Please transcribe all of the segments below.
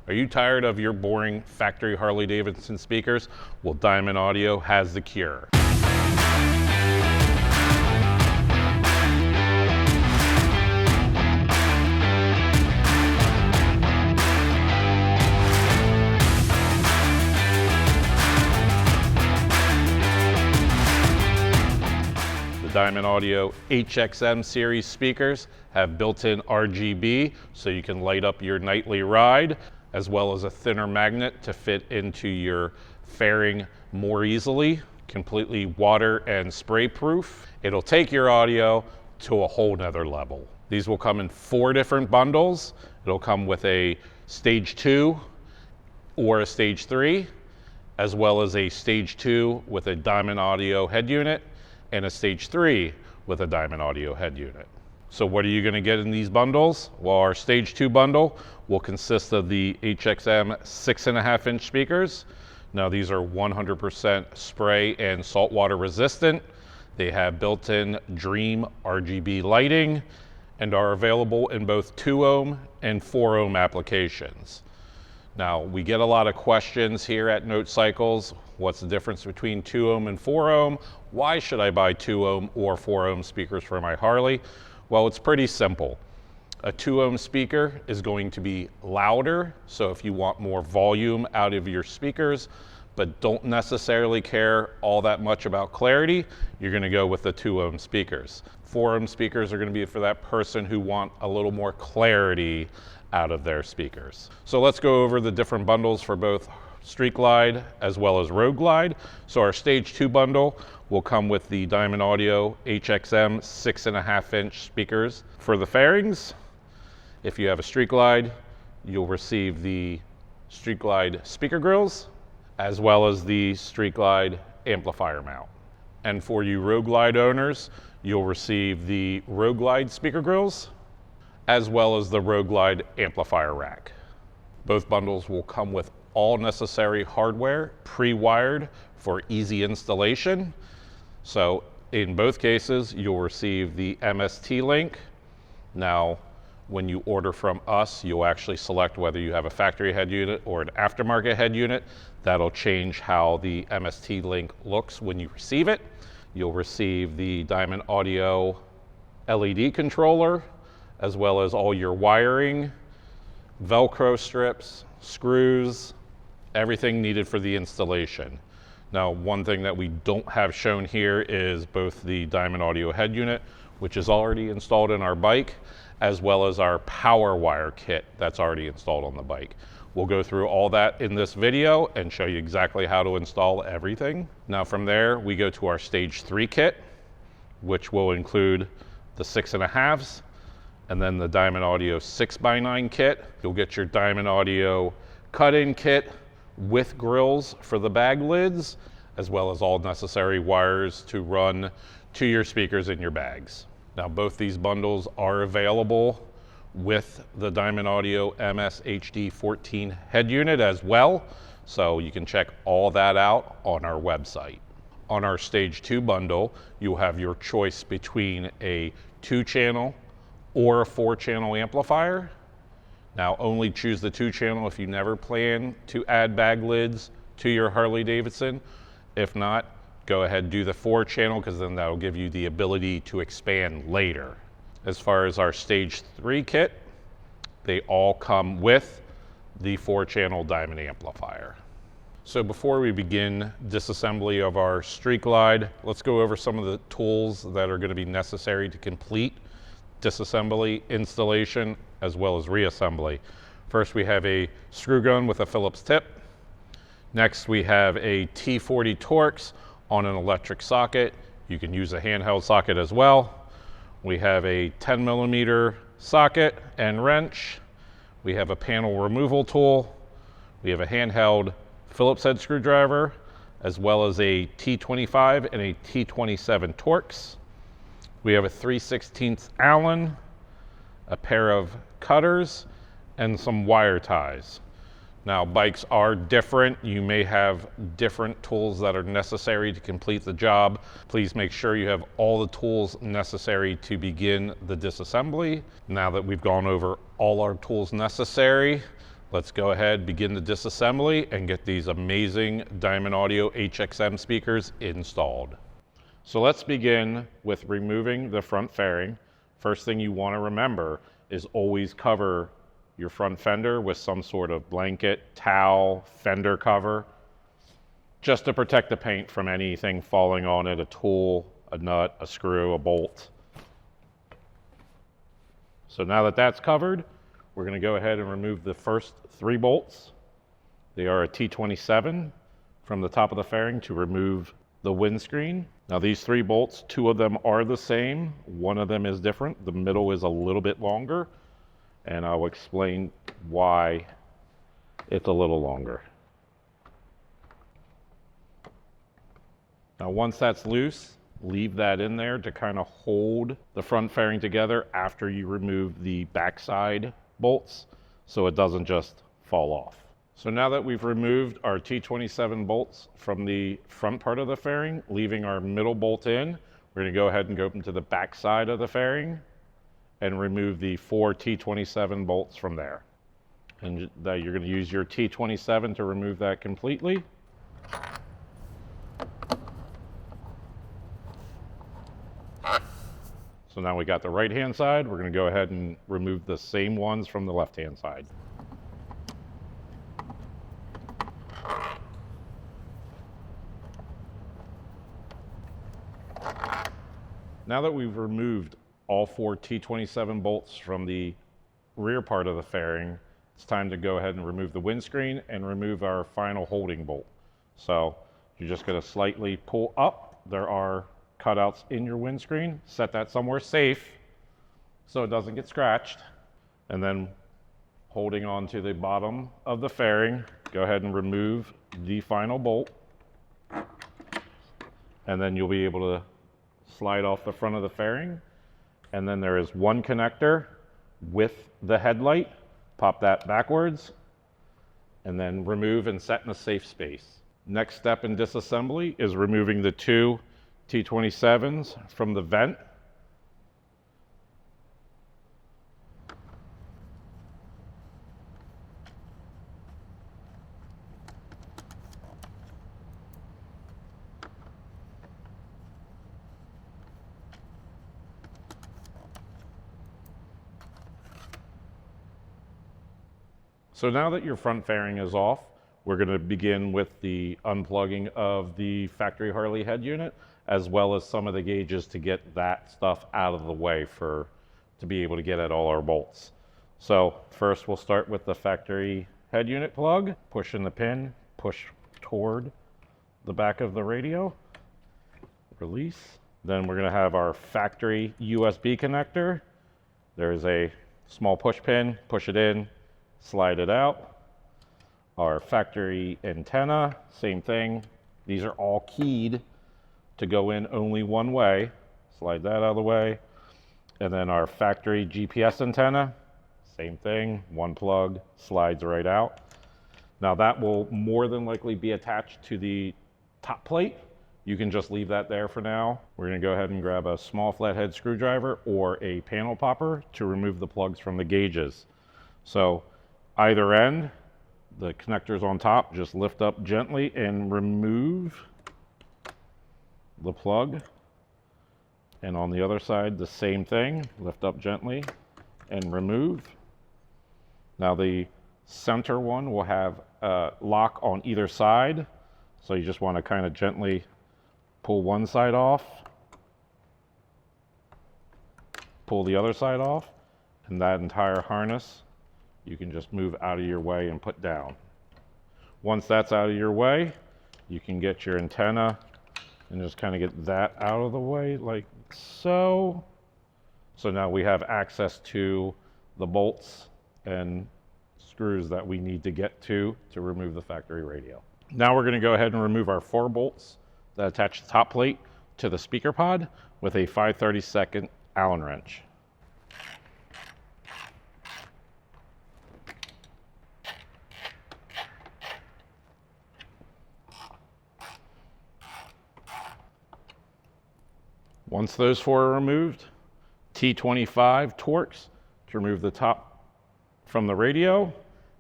Are you tired of your boring factory Harley-Davidson speakers? Well, Diamond Audio has the cure. Diamond Audio HXM series speakers have built-in RGB so you can light up your nightly ride, as well as a thinner magnet to fit into your fairing more easily, completely water and spray proof. It'll take your audio to a whole nother level. These will come in 4 different bundles. It'll come with a stage 2 or a stage 3, as well as a stage 2 with a Diamond Audio head unit and a stage 3 with a Diamond Audio head unit. So what are you going to get in these bundles? Well, our stage 2 bundle will consist of the HXM 6.5-inch speakers. Now these are 100% spray and saltwater resistant. They have built-in Dream RGB lighting and are available in both 2 ohm and 4 ohm applications. Now, we get a lot of questions here at Note Cycles. What's the difference between 2 ohm and 4 ohm? Why should I buy 2 ohm or 4 ohm speakers for my Harley? Well, it's pretty simple. A 2 ohm speaker is going to be louder, so if you want more volume out of your speakers, but don't necessarily care all that much about clarity, you're going to go with the 2 ohm speakers. 4 ohm speakers are going to be for that person who want a little more clarity out of their speakers. So let's go over the different bundles for both Street Glide as well as Road Glide. So our stage 2 bundle will come with the Diamond Audio HXM 6.5-inch speakers. For the fairings, if you have a Street Glide, you'll receive the Street Glide speaker grills as well as the Street Glide amplifier mount. And for you Road Glide owners, you'll receive the Road Glide speaker grills as well as the Road Glide amplifier rack. Both bundles will come with all necessary hardware pre-wired for easy installation. So in both cases, you'll receive the MST link. Now, when you order from us, you'll actually select whether you have a factory head unit or an aftermarket head unit. That'll change how the MST link looks when you receive it. You'll receive the Diamond Audio LED controller, as well as all your wiring, Velcro strips, screws, everything needed for the installation. Now, one thing that we don't have shown here is both the Diamond Audio head unit, which is already installed in our bike, as well as our power wire kit that's already installed on the bike. We'll go through all that in this video and show you exactly how to install everything. Now from there, we go to our stage 3 kit, which will include the 6.5s, and then the Diamond Audio 6x9 kit. You'll get your Diamond Audio cut-in kit with grills for the bag lids, as well as all necessary wires to run to your speakers in your bags. Now both these bundles are available with the Diamond Audio MS-HD14 head unit as well, so you can check all that out on our website. On our stage 2 bundle, you'll have your choice between a 2-channel or a 4-channel amplifier. Now only choose the 2-channel if you never plan to add bag lids to your Harley-Davidson. If not, go ahead and do the 4-channel, because then that'll give you the ability to expand later. As far as our stage 3 kit, they all come with the 4-channel Diamond amplifier. So before we begin disassembly of our Street Glide, let's go over some of the tools that are going to be necessary to complete disassembly, installation, as well as reassembly. First, we have a screw gun with a Phillips tip. Next, we have a T40 Torx on an electric socket. You can use a handheld socket as well. We have a 10mm socket and wrench. We have a panel removal tool. We have a handheld Phillips head screwdriver, as well as a T25 and a T27 Torx. We have a 3/16 Allen, a pair of cutters, and some wire ties. Now, bikes are different. You may have different tools that are necessary to complete the job. Please make sure you have all the tools necessary to begin the disassembly. Now that we've gone over all our tools necessary, Let's go ahead, begin the disassembly, and get these amazing Diamond Audio HXM speakers installed. So let's begin with removing the front fairing. First thing you want to remember is always cover your front fender with some sort of blanket, towel, fender cover, just to protect the paint from anything falling on it, a tool, a nut, a screw, a bolt. So now that that's covered, we're going to go ahead and remove the first 3 bolts. They are a T27 from the top of the fairing to remove the windscreen. Now these 3 bolts, 2 of them are the same, 1 of them is different. The middle is a little bit longer, and I'll explain why it's a little longer. Now once that's loose, leave that in there to kind of hold the front fairing together after you remove the backside bolts so it doesn't just fall off. So now that we've removed our T27 bolts from the front part of the fairing, leaving our middle bolt in, we're going to go ahead and go into the back side of the fairing and remove the 4 T27 bolts from there. And that you're going to use your T27 to remove that completely. So now we got the right-hand side, we're going to go ahead and remove the same ones from the left-hand side. Now that we've removed all 4 T27 bolts from the rear part of the fairing, it's time to go ahead and remove the windscreen and remove our final holding bolt. So you're just going to slightly pull up. There are cutouts in your windscreen. Set that somewhere safe so it doesn't get scratched. And then holding on to the bottom of the fairing, go ahead and remove the final bolt. And then you'll be able to slide off the front of the fairing. And then there is 1 connector with the headlight. Pop that backwards and then remove and set in a safe space. Next step in disassembly is removing the 2 T27s from the vent. So now that your front fairing is off, we're going to begin with the unplugging of the factory Harley head unit, as well as some of the gauges to get that stuff out of the way to be able to get at all our bolts. So first we'll start with the factory head unit plug, push in the pin, push toward the back of the radio, release. Then we're going to have our factory USB connector. There's a small push pin, push it in, slide it out. Our factory antenna, same thing. These are all keyed to go in only one way. Slide that out of the way. And then our factory GPS antenna, same thing, 1 plug, slides right out. Now that will more than likely be attached to the top plate. You can just leave that there for now. We're going to go ahead and grab a small flathead screwdriver or a panel popper to remove the plugs from the gauges. So either end, the connectors on top, just lift up gently and remove the plug. And on the other side, the same thing, lift up gently and remove. Now the center one will have a lock on either side. So you just want to kind of gently pull one side off, pull the other side off, and that entire harness you can just move out of your way and put down. Once that's out of your way, you can get your antenna and just kind of get that out of the way like so. So now we have access to the bolts and screws that we need to get to remove the factory radio. Now we're going to go ahead and remove our 4 bolts that attach the top plate to the speaker pod with a 5/32 Allen wrench. Once those 4 are removed, T25 Torx to remove the top from the radio,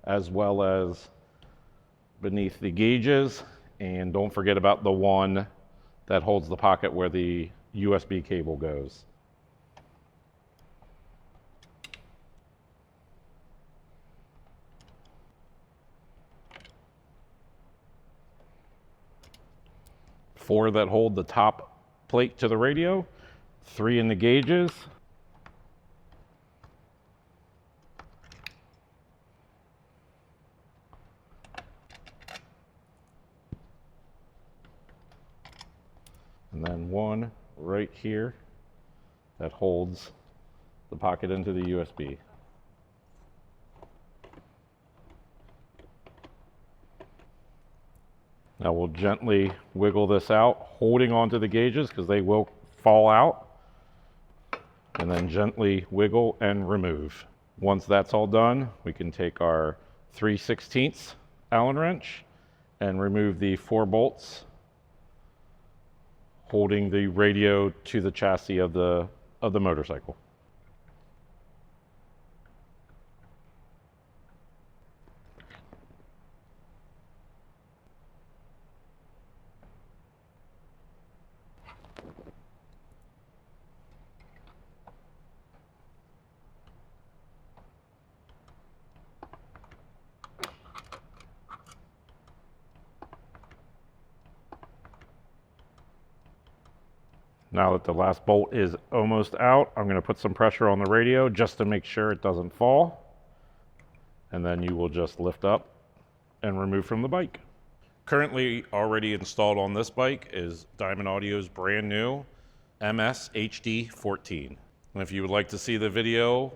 as well as beneath the gauges. And don't forget about the one that holds the pocket where the USB cable goes. Four that hold the top plate to the radio, 3 in the gauges. And then one right here that holds the pocket into the USB. Now we'll gently wiggle this out, holding onto the gauges because they will fall out, and then gently wiggle and remove. Once that's all done, we can take our 3/16 Allen wrench and remove the 4 bolts holding the radio to the chassis of the motorcycle. Now that the last bolt is almost out, I'm going to put some pressure on the radio just to make sure it doesn't fall. And then you will just lift up and remove from the bike. Currently already installed on this bike is Diamond Audio's brand new MS HD 14. And if you would like to see the video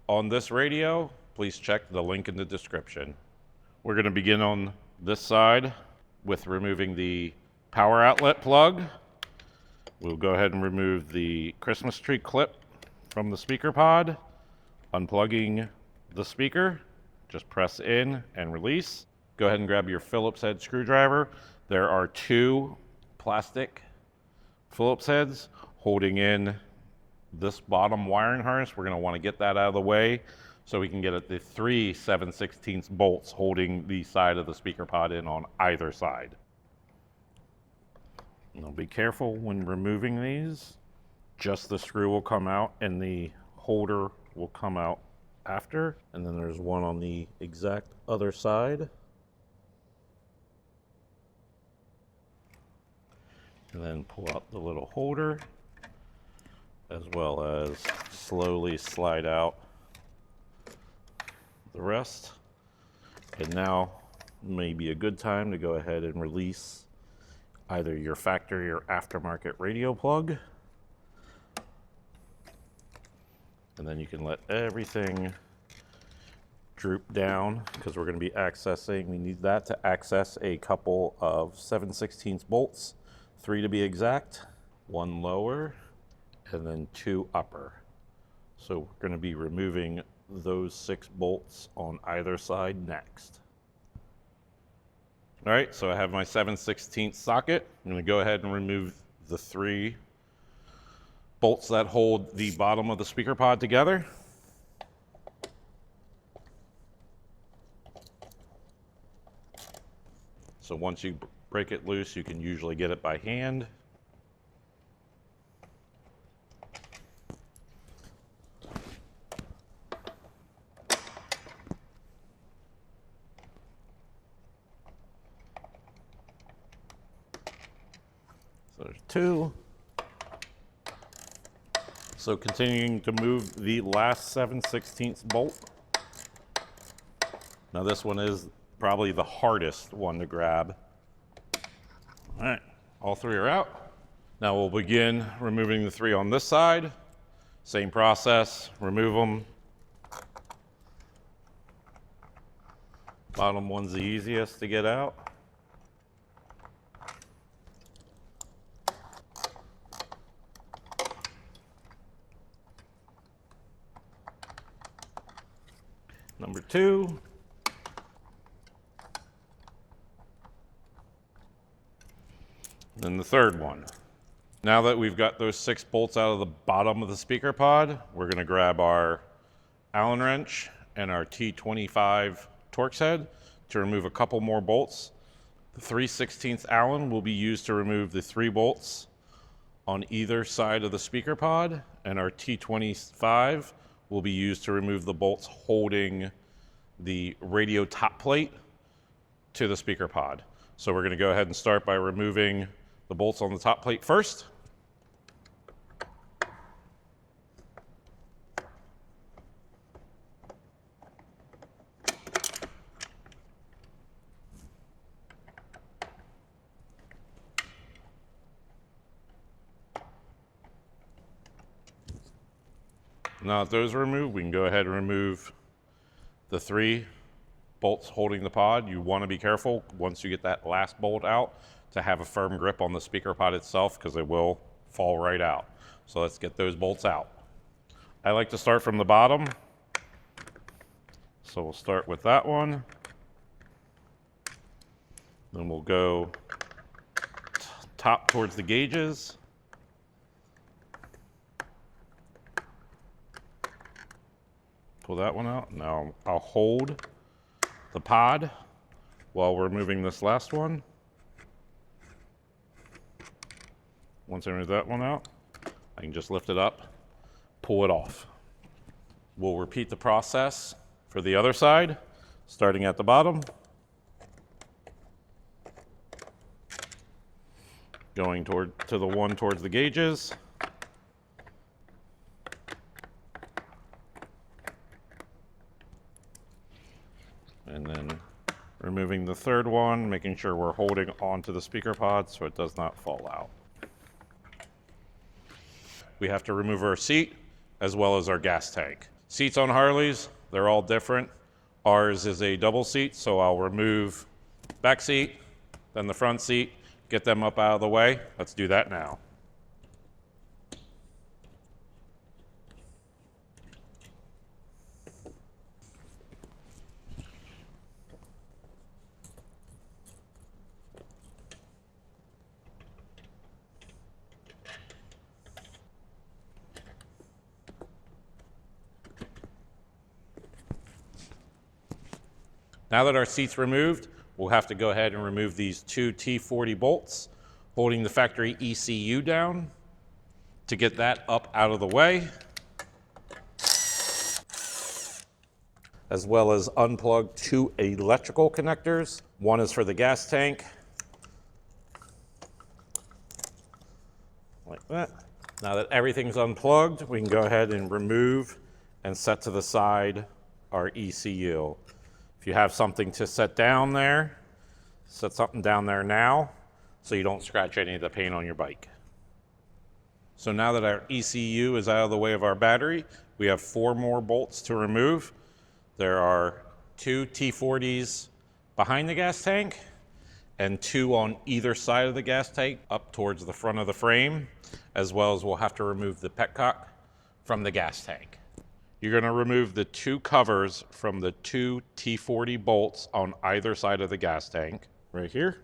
on this radio, please check the link in the description. We're going to begin on this side with removing the power outlet plug. We'll go ahead and remove the Christmas tree clip from the speaker pod, unplugging the speaker. Just press in and release. Go ahead and grab your Phillips head screwdriver. There are 2 plastic Phillips heads holding in this bottom wiring harness. We're going to want to get that out of the way so we can get at the 3 7/16 bolts holding the side of the speaker pod in on either side. Now be careful when removing these. Just the screw will come out and the holder will come out after. And then there's one on the exact other side. And then pull out the little holder, as well as slowly slide out the rest. And now may be a good time to go ahead and release either your factory or aftermarket radio plug. And then you can let everything droop down because we're going to be accessing, we need that to access a couple of 7/16 bolts, 3 to be exact, 1 lower, and then 2 upper. So we're going to be removing those 6 bolts on either side next. All right, so I have my 7/16 socket. I'm going to go ahead and remove the 3 bolts that hold the bottom of the speaker pod together. So once you break it loose, you can usually get it by hand. So there's 2. So continuing to move the last 7/16 bolt. Now this one is probably the hardest one to grab. All right, all 3 are out. Now we'll begin removing the 3 on this side. Same process, remove them. Bottom one's the easiest to get out. Number 2. Then the 3rd one. Now that we've got those 6 bolts out of the bottom of the speaker pod, we're going to grab our Allen wrench and our T25 Torx head to remove a couple more bolts. The 3/16 Allen will be used to remove the 3 bolts on either side of the speaker pod, and our T25 will be used to remove the bolts holding the radio top plate to the speaker pod. So we're going to go ahead and start by removing the bolts on the top plate first. Now that those are removed, we can go ahead and remove the 3 bolts holding the pod. You want to be careful once you get that last bolt out to have a firm grip on the speaker pod itself, because it will fall right out. So let's get those bolts out. I like to start from the bottom. So we'll start with that one. Then we'll go top towards the gauges. Pull that one out. Now I'll hold the pod while we're removing this last one. Once I remove that one out, I can just lift it up, pull it off. We'll repeat the process for the other side, starting at the bottom, going to the one towards the gauges, and then removing the 3rd one, making sure we're holding onto the speaker pod so it does not fall out. We have to remove our seat as well as our gas tank. Seats on Harleys, they're all different. Ours is a double seat, so I'll remove back seat, then the front seat, get them up out of the way. Let's do that now. Now that our seat's removed, we'll have to go ahead and remove these 2 T40 bolts holding the factory ECU down to get that up out of the way, as well as unplug 2 electrical connectors. One is for the gas tank, like that. Now that everything's unplugged, we can go ahead and remove and set to the side our ECU. If you have something to set down there, set something down there now so you don't scratch any of the paint on your bike. So now that our ECU is out of the way of our battery, we have 4 more bolts to remove. There are 2 T40s behind the gas tank and 2 on either side of the gas tank up towards the front of the frame, as well as we'll have to remove the petcock from the gas tank. You're going to remove the 2 covers from the 2 T40 bolts on either side of the gas tank, right here.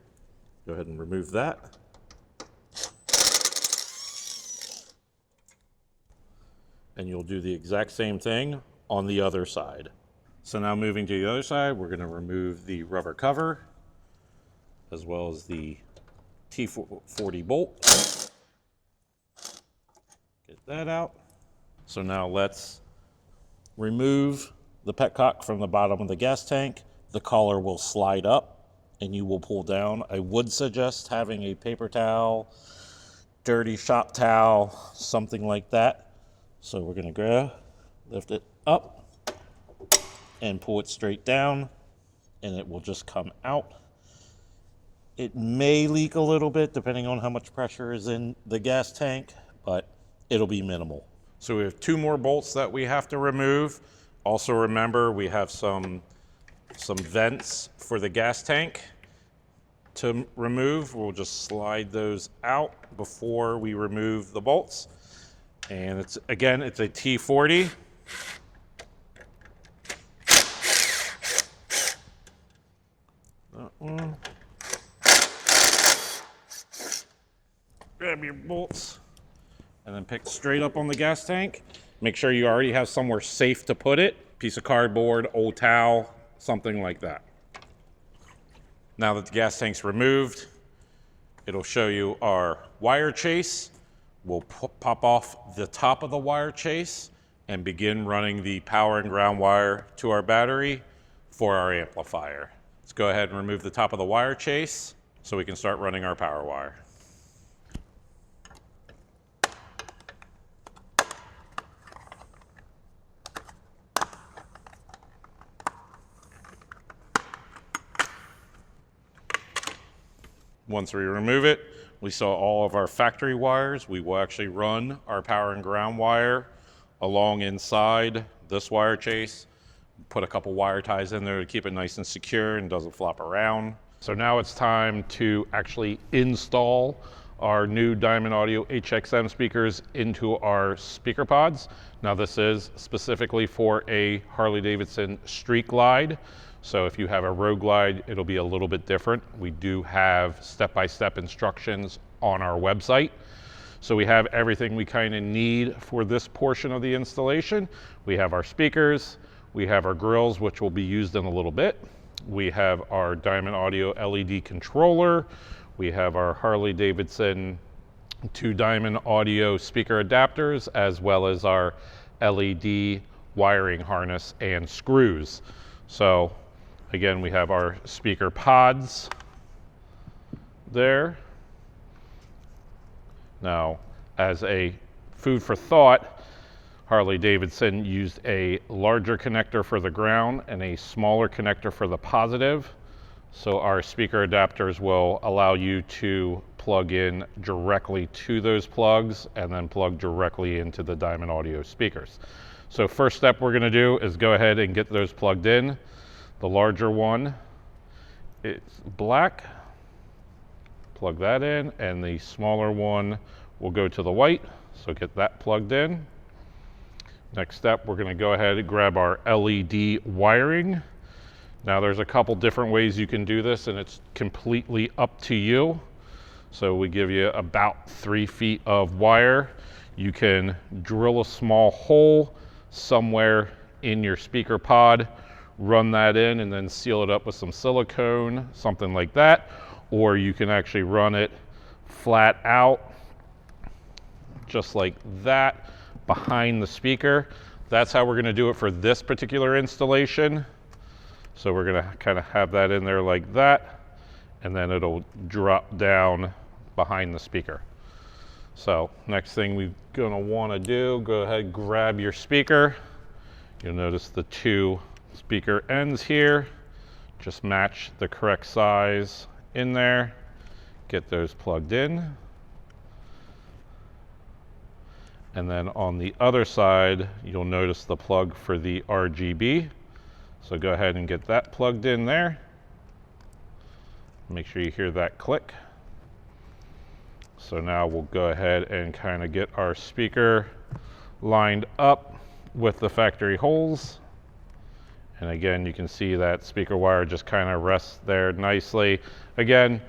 Go ahead and remove that. And you'll do the exact same thing on the other side. So now moving to the other side, we're going to remove the rubber cover, as well as the T40 bolt. Get that out. So now let's remove the petcock from the bottom of the gas tank. The collar will slide up and you will pull down. I would suggest having a paper towel, dirty shop towel, something like that. So we're gonna grab, lift it up and pull it straight down, and it will just come out. It may leak a little bit depending on how much pressure is in the gas tank, but it'll be minimal. So we have 2 more bolts that we have to remove. Also remember, we have some vents for the gas tank to remove. We'll just slide those out before we remove the bolts. And it's a T40. That one. Grab your bolts and then pick straight up on the gas tank. Make sure you already have somewhere safe to put it. Piece of cardboard, old towel, something like that. Now that the gas tank's removed, it'll show you our wire chase. We'll pop off the top of the wire chase and begin running the power and ground wire to our battery for our amplifier. Let's go ahead and remove the top of the wire chase so we can start running our power wire. Once we remove it, we saw all of our factory wires. We will actually run our power and ground wire along inside this wire chase. Put a couple wire ties in there to keep it nice and secure and doesn't flop around. So now it's time to actually install our new Diamond Audio HXM speakers into our speaker pods. Now this is specifically for a Harley-Davidson Street Glide. So if you have a road glide, it'll be a little bit different. We do have step-by-step instructions on our website. So we have everything we kind of need for this portion of the installation. We have our speakers, we have our grills, which will be used in a little bit. We have our Diamond Audio LED controller. We have our Harley-Davidson 2 Diamond Audio speaker adapters, as well as our LED wiring harness and screws. So again, we have our speaker pods there. Now, as a food for thought, Harley-Davidson used a larger connector for the ground and a smaller connector for the positive. So our speaker adapters will allow you to plug in directly to those plugs and then plug directly into the Diamond Audio speakers. So first step we're gonna do is go ahead and get those plugged in. The larger one is black, plug that in, and the smaller one will go to the white, so get that plugged in. Next step, we're gonna go ahead and grab our LED wiring. Now there's a couple different ways you can do this, and it's completely up to you. So we give you about 3 feet of wire. You can drill a small hole somewhere in your speaker pod, run that in and then seal it up with some silicone, something like that. Or you can actually run it flat out, just like that, behind the speaker. That's how we're gonna do it for this particular installation. So we're gonna kind of have that in there like that, and then it'll drop down behind the speaker. So next thing we're gonna wanna do, go ahead and grab your speaker. You'll notice the 2 speaker ends here. Just match the correct size in there. Get those plugged in. And then on the other side, you'll notice the plug for the RGB. So go ahead and get that plugged in there. Make sure you hear that click. So now we'll go ahead and kind of get our speaker lined up with the factory holes. And again, you can see that speaker wire just kind of rests there nicely. Again,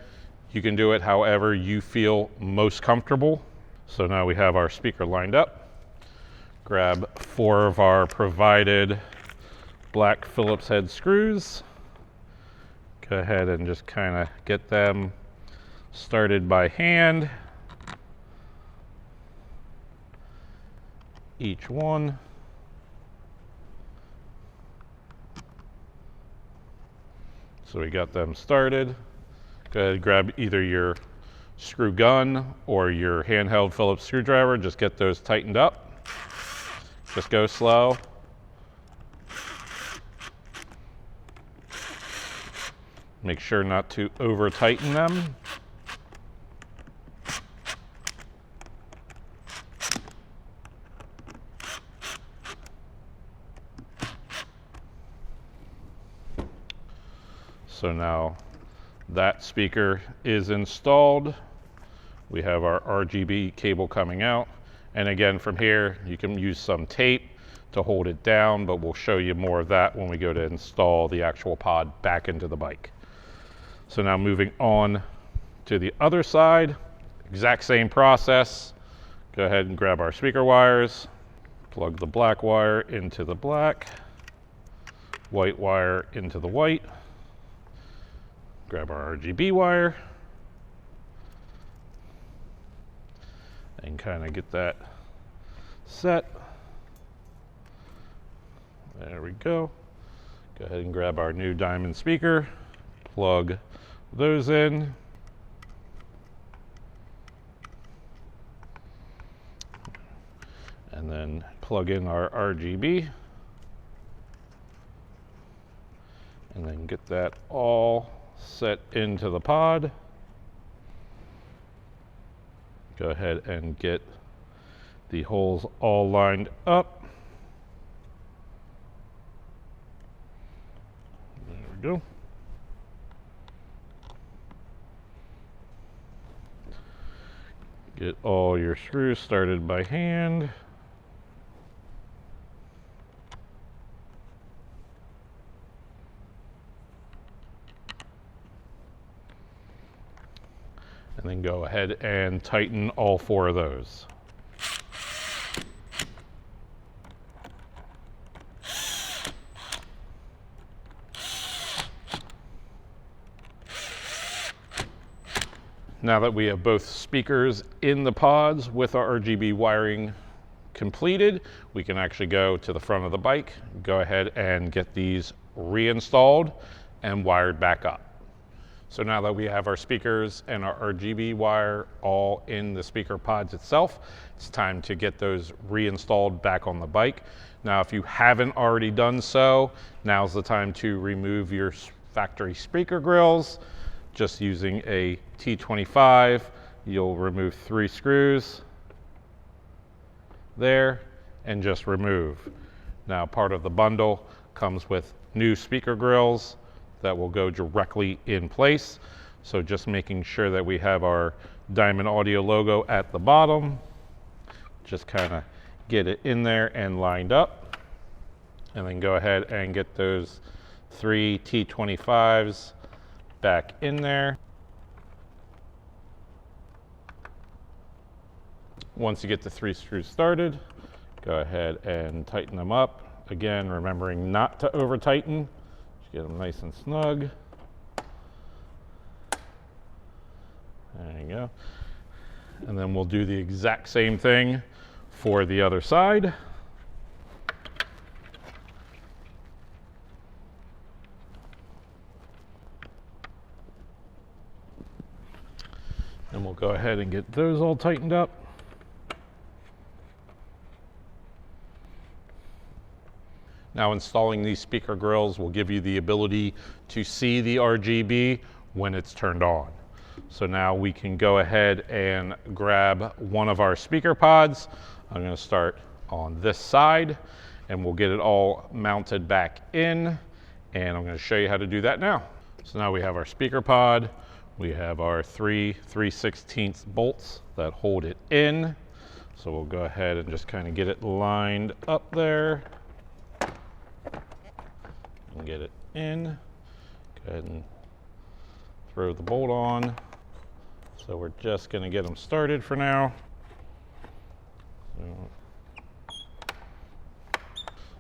you can do it however you feel most comfortable. So now we have our speaker lined up. Grab 4 of our provided black Phillips head screws. Go ahead and just kind of get them started by hand. Each one. So we got them started. Go ahead and grab either your screw gun or your handheld Phillips screwdriver. Just get those tightened up. Just go slow. Make sure not to over tighten them. So now that speaker is installed. We have our RGB cable coming out. And again, from here, you can use some tape to hold it down, but we'll show you more of that when we go to install the actual pod back into the bike. So now moving on to the other side, exact same process. Go ahead and grab our speaker wires, plug the black wire into the black, white wire into the white, grab our RGB wire, and kind of get that set. There we go. Go ahead and grab our new diamond speaker, plug those in. And then plug in our RGB. And then get that all set into the pod. Go ahead and get the holes all lined up. There we go. Get all your screws started by hand. And then go ahead and tighten all 4 of those. Now that we have both speakers in the pods with our RGB wiring completed, we can actually go to the front of the bike, go ahead and get these reinstalled and wired back up. So now that we have our speakers and our RGB wire all in the speaker pods itself, it's time to get those reinstalled back on the bike. Now, if you haven't already done so, now's the time to remove your factory speaker grills. Just using a T25, you'll remove 3 screws there and just remove. Now, part of the bundle comes with new speaker grills that will go directly in place. So just making sure that we have our Diamond Audio logo at the bottom. Just kind of get it in there and lined up. And then go ahead and get those 3 T25s back in there. Once you get the 3 screws started, go ahead and tighten them up. Again, remembering not to over tighten. Get them nice and snug. There you go. And then we'll do the exact same thing for the other side. And we'll go ahead and get those all tightened up. Now, installing these speaker grills will give you the ability to see the RGB when it's turned on. So now we can go ahead and grab one of our speaker pods. I'm going to start on this side and we'll get it all mounted back in, and I'm going to show you how to do that now. So now we have our speaker pod. We have our 3 3/16 bolts that hold it in. So we'll go ahead and just kind of get it lined up there. And get it in. Go ahead and throw the bolt on. So we're just going to get them started for now.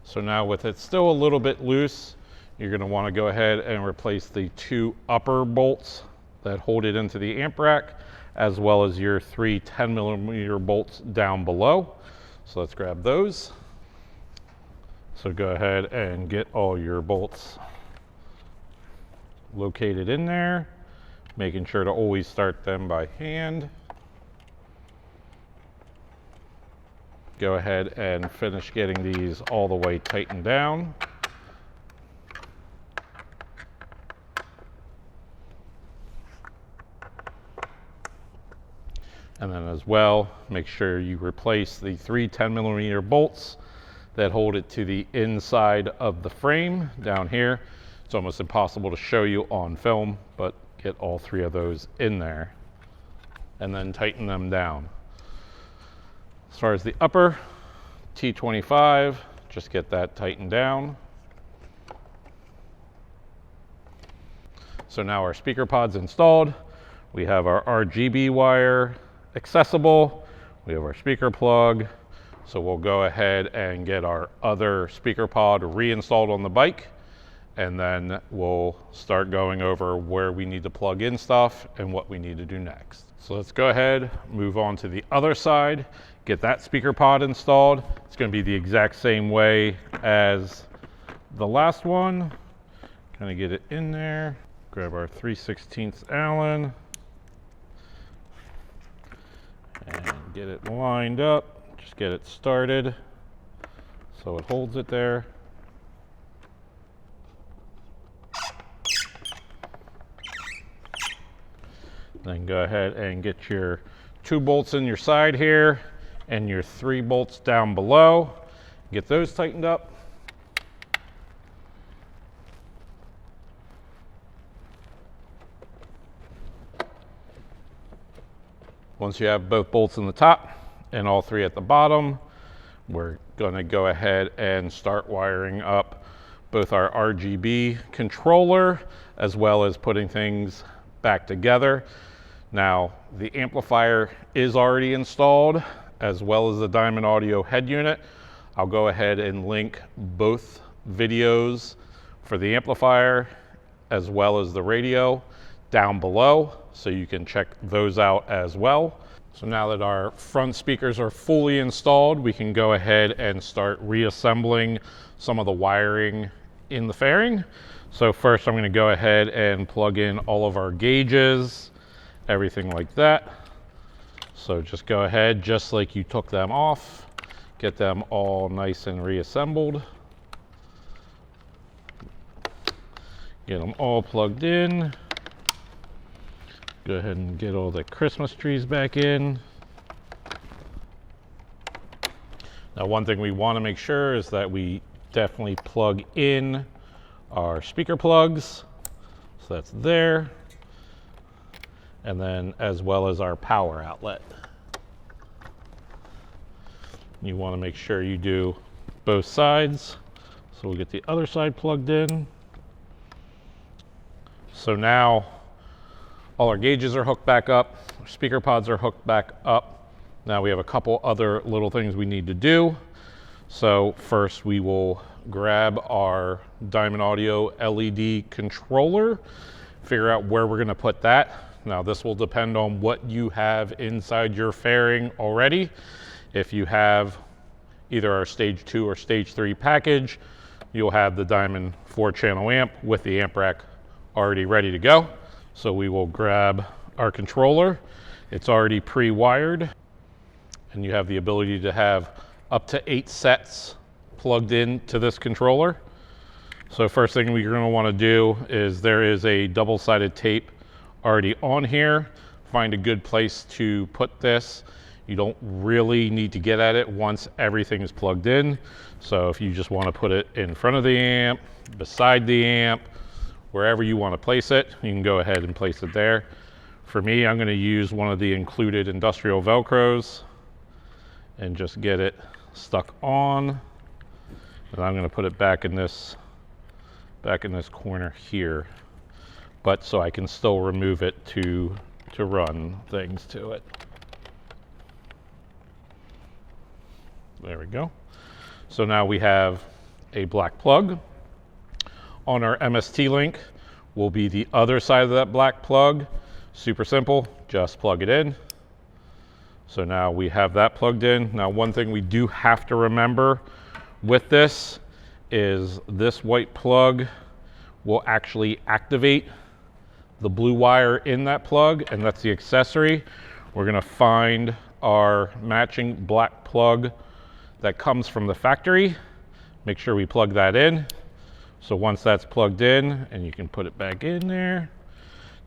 So now with it still a little bit loose, you're going to want to go ahead and replace the 2 upper bolts that hold it into the amp rack, as well as your 3 10mm bolts down below. So let's grab those. So go ahead and get all your bolts located in there, making sure to always start them by hand. Go ahead and finish getting these all the way tightened down. And then as well, make sure you replace the 3 10mm bolts that hold it to the inside of the frame down here. It's almost impossible to show you on film, but get all 3 of those in there and then tighten them down. As far as the upper T25, just get that tightened down. So now our speaker pod's installed. We have our RGB wire accessible. We have our speaker plug. So we'll go ahead and get our other speaker pod reinstalled on the bike. and then we'll start going over where we need to plug in stuff and what we need to do next. So let's go ahead, move on to the other side, get that speaker pod installed. It's going to be the exact same way as the last one. Kind of get it in there, grab our 3/16 Allen, and get it lined up, just get it started so it holds it there. Then go ahead and get your 2 bolts in your side here and your 3 bolts down below. Get those tightened up. Once you have both bolts in the top and all 3 at the bottom, we're going to go ahead and start wiring up both our RGB controller as well as putting things back together. Now, the amplifier is already installed as well as the Diamond Audio head unit. I'll go ahead and link both videos for the amplifier as well as the radio down below, so you can check those out as well. So now that our front speakers are fully installed, we can go ahead and start reassembling some of the wiring in the fairing. So first I'm going to go ahead and plug in all of our gauges, everything like that. So just go ahead, just like you took them off, get them all nice and reassembled. Get them all plugged in. Go ahead and get all the Christmas trees back in. Now, one thing we want to make sure is that we definitely plug in our speaker plugs. So that's there. And then as well as our power outlet. You want to make sure you do both sides. So we'll get the other side plugged in. So now all our gauges are hooked back up, our speaker pods are hooked back up. Now we have a couple other little things we need to do. So first we will grab our Diamond Audio LED controller, figure out where we're going to put that. Now this will depend on what you have inside your fairing already. If you have either our stage 2 or stage 3 package, you'll have the Diamond 4-channel amp with the amp rack already ready to go. So we will grab our controller. It's already pre-wired, and you have the ability to have up to 8 sets plugged in to this controller. So first thing we're going to want to do is there is a double-sided tape already on here. Find a good place to put this. You don't really need to get at it once everything is plugged in. So if you just want to put it in front of the amp, beside the amp, wherever you want to place it, you can go ahead and place it there. For me, I'm going to use one of the included industrial Velcros and just get it stuck on. And I'm going to put it back in this corner here, but so I can still remove it to run things to it. There we go. So now we have a black plug. On our MST link will be the other side of that black plug. Super simple, just plug it in. So now we have that plugged in. Now one thing we do have to remember with this is this white plug will actually activate the blue wire in that plug, and that's the accessory. We're gonna find our matching black plug that comes from the factory. Make sure we plug that in. So once that's plugged in, and you can put it back in there,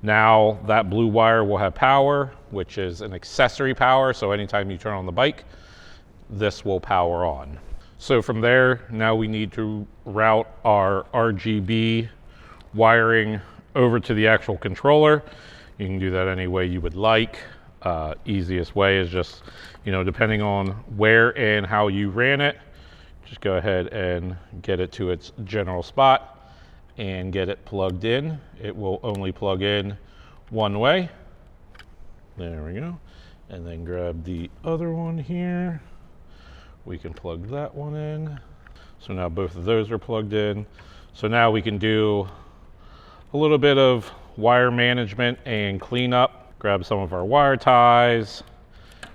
now that blue wire will have power, which is an accessory power. So anytime you turn on the bike, this will power on. So from there, now we need to route our RGB wiring over to the actual controller. You can do that any way you would like. Easiest way is just, depending on where and how you ran it, just go ahead and get it to its general spot and get it plugged in. It will only plug in one way. There we go. And then grab the other one here. We can plug that one in. So now both of those are plugged in. So now we can do a little bit of wire management and cleanup. Grab some of our wire ties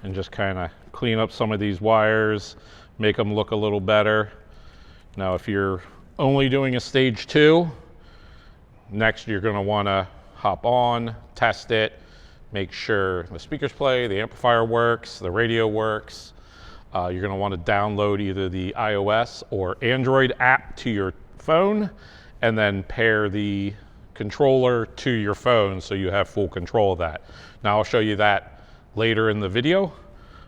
and just kind of clean up some of these wires, make them look a little better. Now, if you're only doing a stage 2, next you're going to want to hop on, test it, make sure the speakers play, the amplifier works, the radio works. You're going to want to download either the iOS or Android app to your phone and then pair the controller to your phone so you have full control of that. Now I'll show you that later in the video,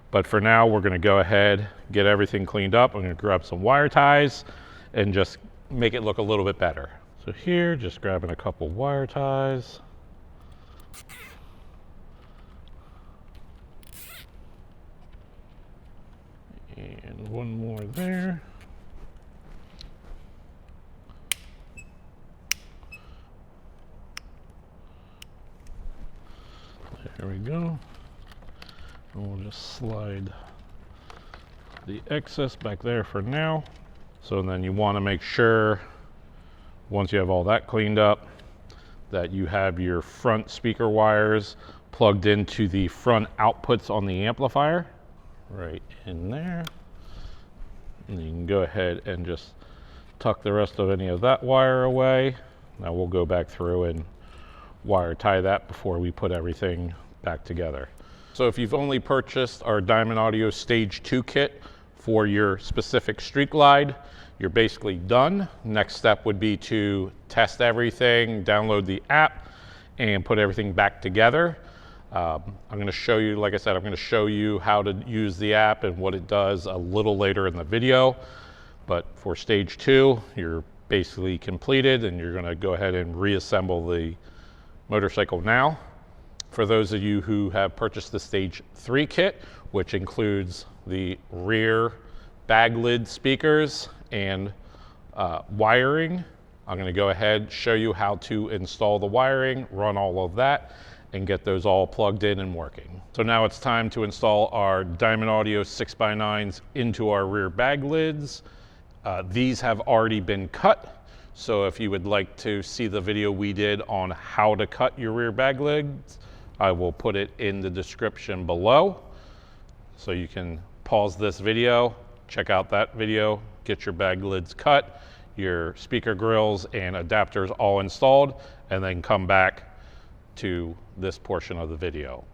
but for now we're going to go ahead, get everything cleaned up. I'm going to grab some wire ties and just make it look a little bit better. So here, just grabbing a couple wire ties. And one more there. There we go. And we'll just slide the excess back there for now. So then you want to make sure, once you have all that cleaned up, that you have your front speaker wires plugged into the front outputs on the amplifier. Right in there. And you can go ahead and just tuck the rest of any of that wire away. Now we'll go back through and wire tie that before we put everything back together. So if you've only purchased our Diamond Audio Stage 2 kit for your specific Street Glide, you're basically done. Next step would be to test everything, download the app, and put everything back together. I'm going to show you, like I said, I'm going to show you how to use the app and what it does a little later in the video. But for stage 2, you're basically completed and you're going to go ahead and reassemble the motorcycle now. For those of you who have purchased the stage 3 kit, which includes the rear bag lid speakers and wiring, I'm going to go ahead, show you how to install the wiring, run all of that, and get those all plugged in and working. So now it's time to install our Diamond Audio 6x9s into our rear bag lids. These have already been cut, so if you would like to see the video we did on how to cut your rear bag lids, I will put it in the description below. So you can pause this video, check out that video, get your bag lids cut, your speaker grills and adapters all installed, and then come back to this portion of the video.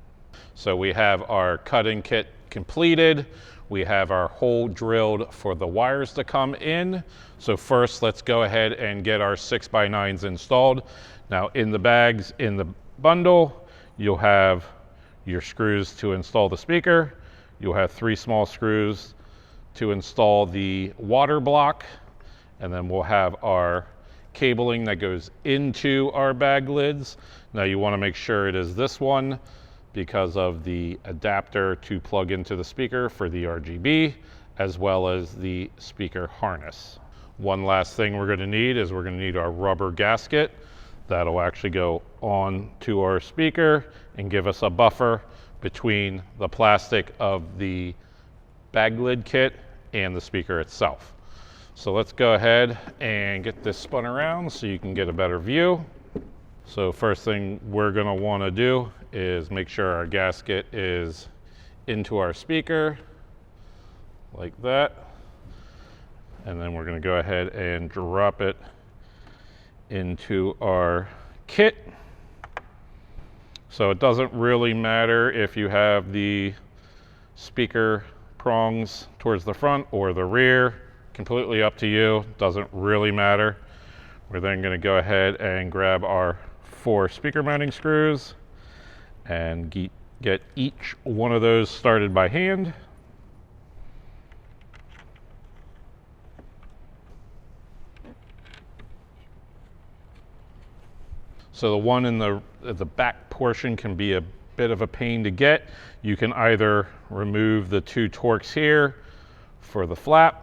So we have our cutting kit completed. We have our hole drilled for the wires to come in. So first, let's go ahead and get our 6x9s installed. Now in the bags, in the bundle, you'll have your screws to install the speaker. You'll have 3 small screws to install the water block. And then we'll have our cabling that goes into our bag lids. Now you want to make sure it is this one because of the adapter to plug into the speaker for the RGB, as well as the speaker harness. One last thing we're going to need is we're going to need our rubber gasket that'll actually go on to our speaker and give us a buffer between the plastic of the bag lid kit and the speaker itself. So let's go ahead and get this spun around so you can get a better view. So first thing we're going to want to do is make sure our gasket is into our speaker like that. And then we're going to go ahead and drop it into our kit. So it doesn't really matter if you have the speaker prongs towards the front or the rear. Completely up to you, doesn't really matter. We're then going to go ahead and grab our 4 speaker mounting screws and get each one of those started by hand. So the one in the back portion can be a bit of a pain to get. You can either remove the 2 Torx here for the flap,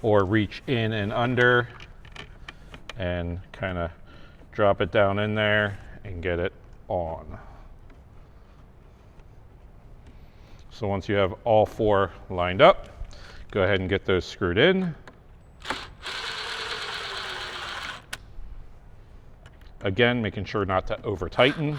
or reach in and under and kind of drop it down in there and get it on. So once you have all 4 lined up, go ahead and get those screwed in. Again, making sure not to over tighten.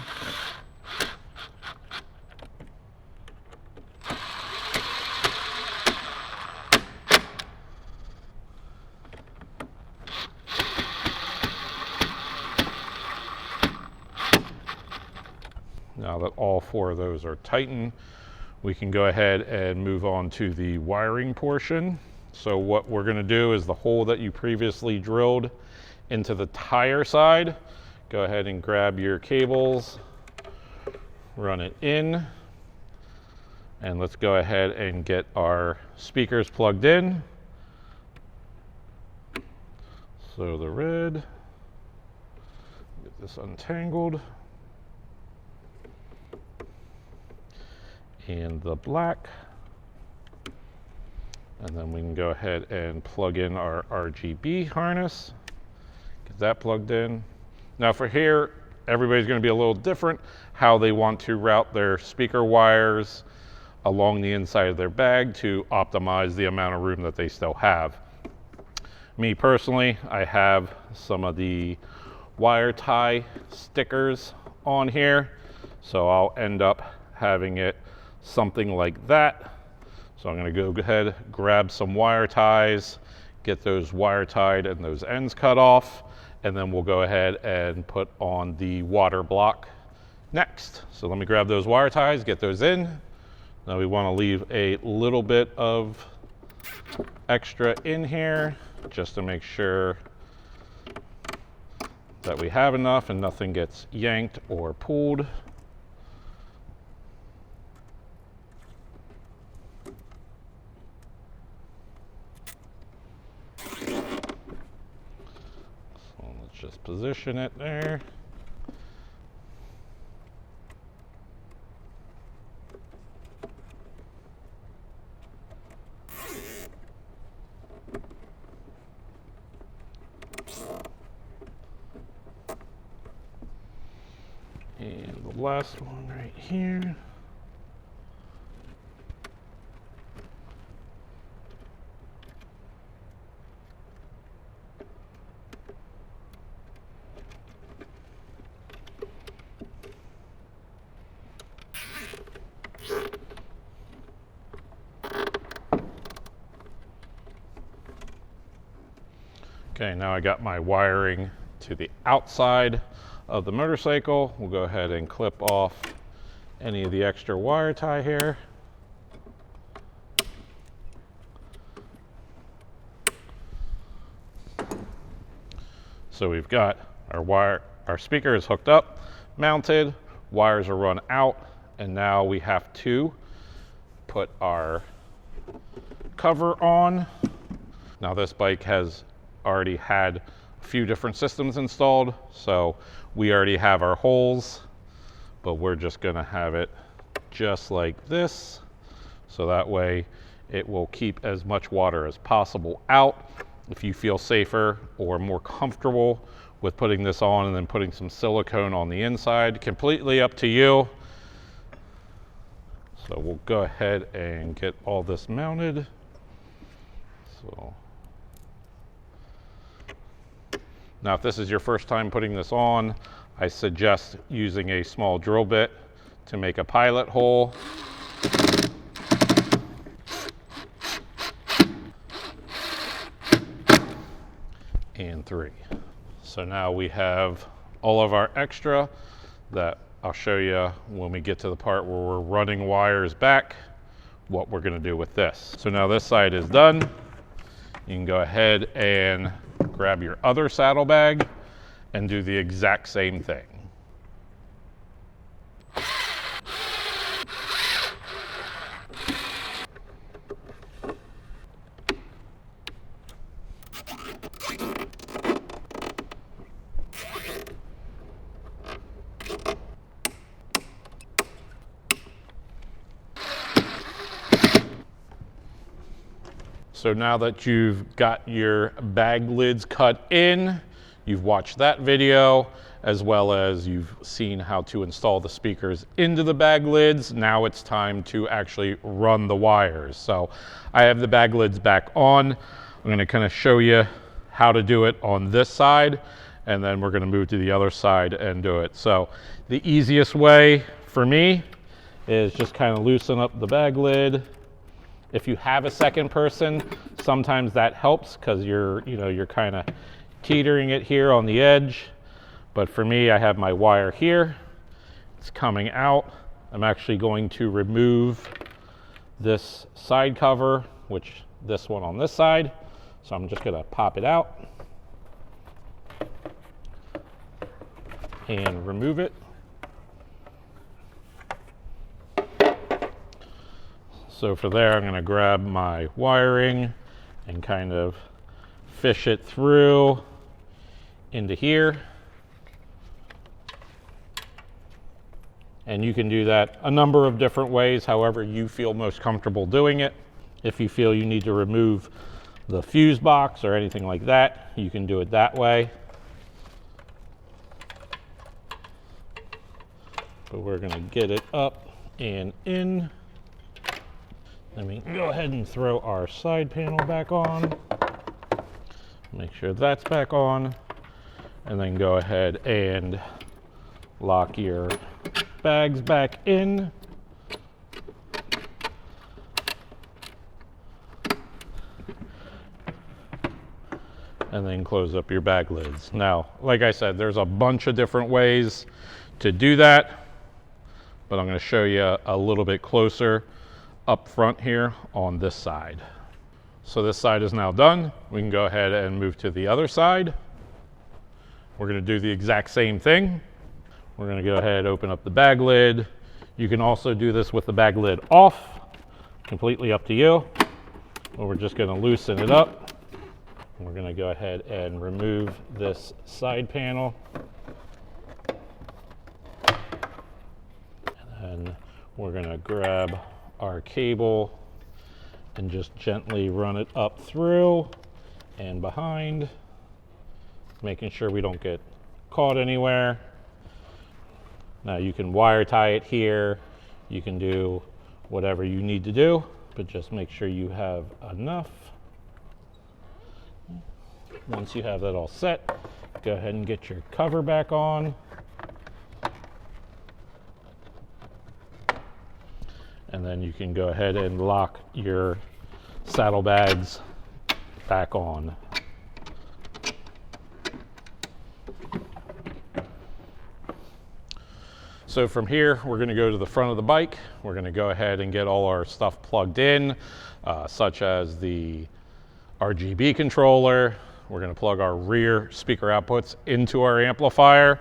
Now that all 4 of those are tightened, we can go ahead and move on to the wiring portion. So what we're going to do is the hole that you previously drilled into the tire side, go ahead and grab your cables, run it in, and let's go ahead and get our speakers plugged in. So the red, get this untangled, and the black, and then we can go ahead and plug in our RGB harness, get that plugged in. Now for here, everybody's going to be a little different how they want to route their speaker wires along the inside of their bag to optimize the amount of room that they still have. Me personally, I have some of the wire tie stickers on here, so I'll end up having it something like that. So I'm going to go ahead, grab some wire ties, get those wire tied and those ends cut off, and then we'll go ahead and put on the water block next. So let me grab those wire ties, get those in. Now we want to leave a little bit of extra in here just to make sure that we have enough and nothing gets yanked or pulled. Just position it there. And the last one right here. Okay, now I got my wiring to the outside of the motorcycle. We'll go ahead and clip off any of the extra wire tie here. So we've got our speaker is hooked up, mounted, wires are run out, and now we have to put our cover on. Now this bike has already had a few different systems installed, so we already have our holes, but we're just going to have it just like this, so that way it will keep as much water as possible out. If you feel safer or more comfortable with putting this on and then putting some silicone on the inside, completely up to you. So we'll go ahead and get all this mounted. So now, if this is your first time putting this on, I suggest using a small drill bit to make a pilot hole. And 3. So now we have all of our extra that I'll show you when we get to the part where we're running wires back, what we're going to do with this. So now this side is done. You can go ahead and grab your other saddlebag and do the exact same thing. So now that you've got your bag lids cut in, you've watched that video, as well as you've seen how to install the speakers into the bag lids, now it's time to actually run the wires. So I have the bag lids back on. I'm going to kind of show you how to do it on this side, and then we're going to move to the other side and do it. So the easiest way for me is just kind of loosen up the bag lid. If you have a second person, sometimes that helps because you're kind of teetering it here on the edge. But for me, I have my wire here. It's coming out. I'm actually going to remove this side cover, which this one on this side. So I'm just going to pop it out and remove it. So for there, I'm going to grab my wiring and kind of fish it through into here. And you can do that a number of different ways, however you feel most comfortable doing it. If you feel you need to remove the fuse box or anything like that, you can do it that way. But we're going to get it up and in. Let me go ahead and throw our side panel back on. Make sure that's back on. And then go ahead and lock your bags back in. And then close up your bag lids. Now, like I said, there's a bunch of different ways to do that, but I'm going to show you a little bit closer up front here on this side. So this side is now done. We can go ahead and move to the other side. We're going to do the exact same thing. We're going to go ahead and open up the bag lid. You can also do this with the bag lid off, completely up to you. But we're just going to loosen it up. We're going to go ahead and remove this side panel. And then we're going to grab our cable and just gently run it up through and behind, making sure we don't get caught anywhere. Now you can wire tie it here, you can do whatever you need to do, but just make sure you have enough. Once you have that all set, go ahead and get your cover back on. And then you can go ahead and lock your saddlebags back on. So from here, we're going to go to the front of the bike. We're going to go ahead and get all our stuff plugged in, such as the RGB controller. We're going to plug our rear speaker outputs into our amplifier,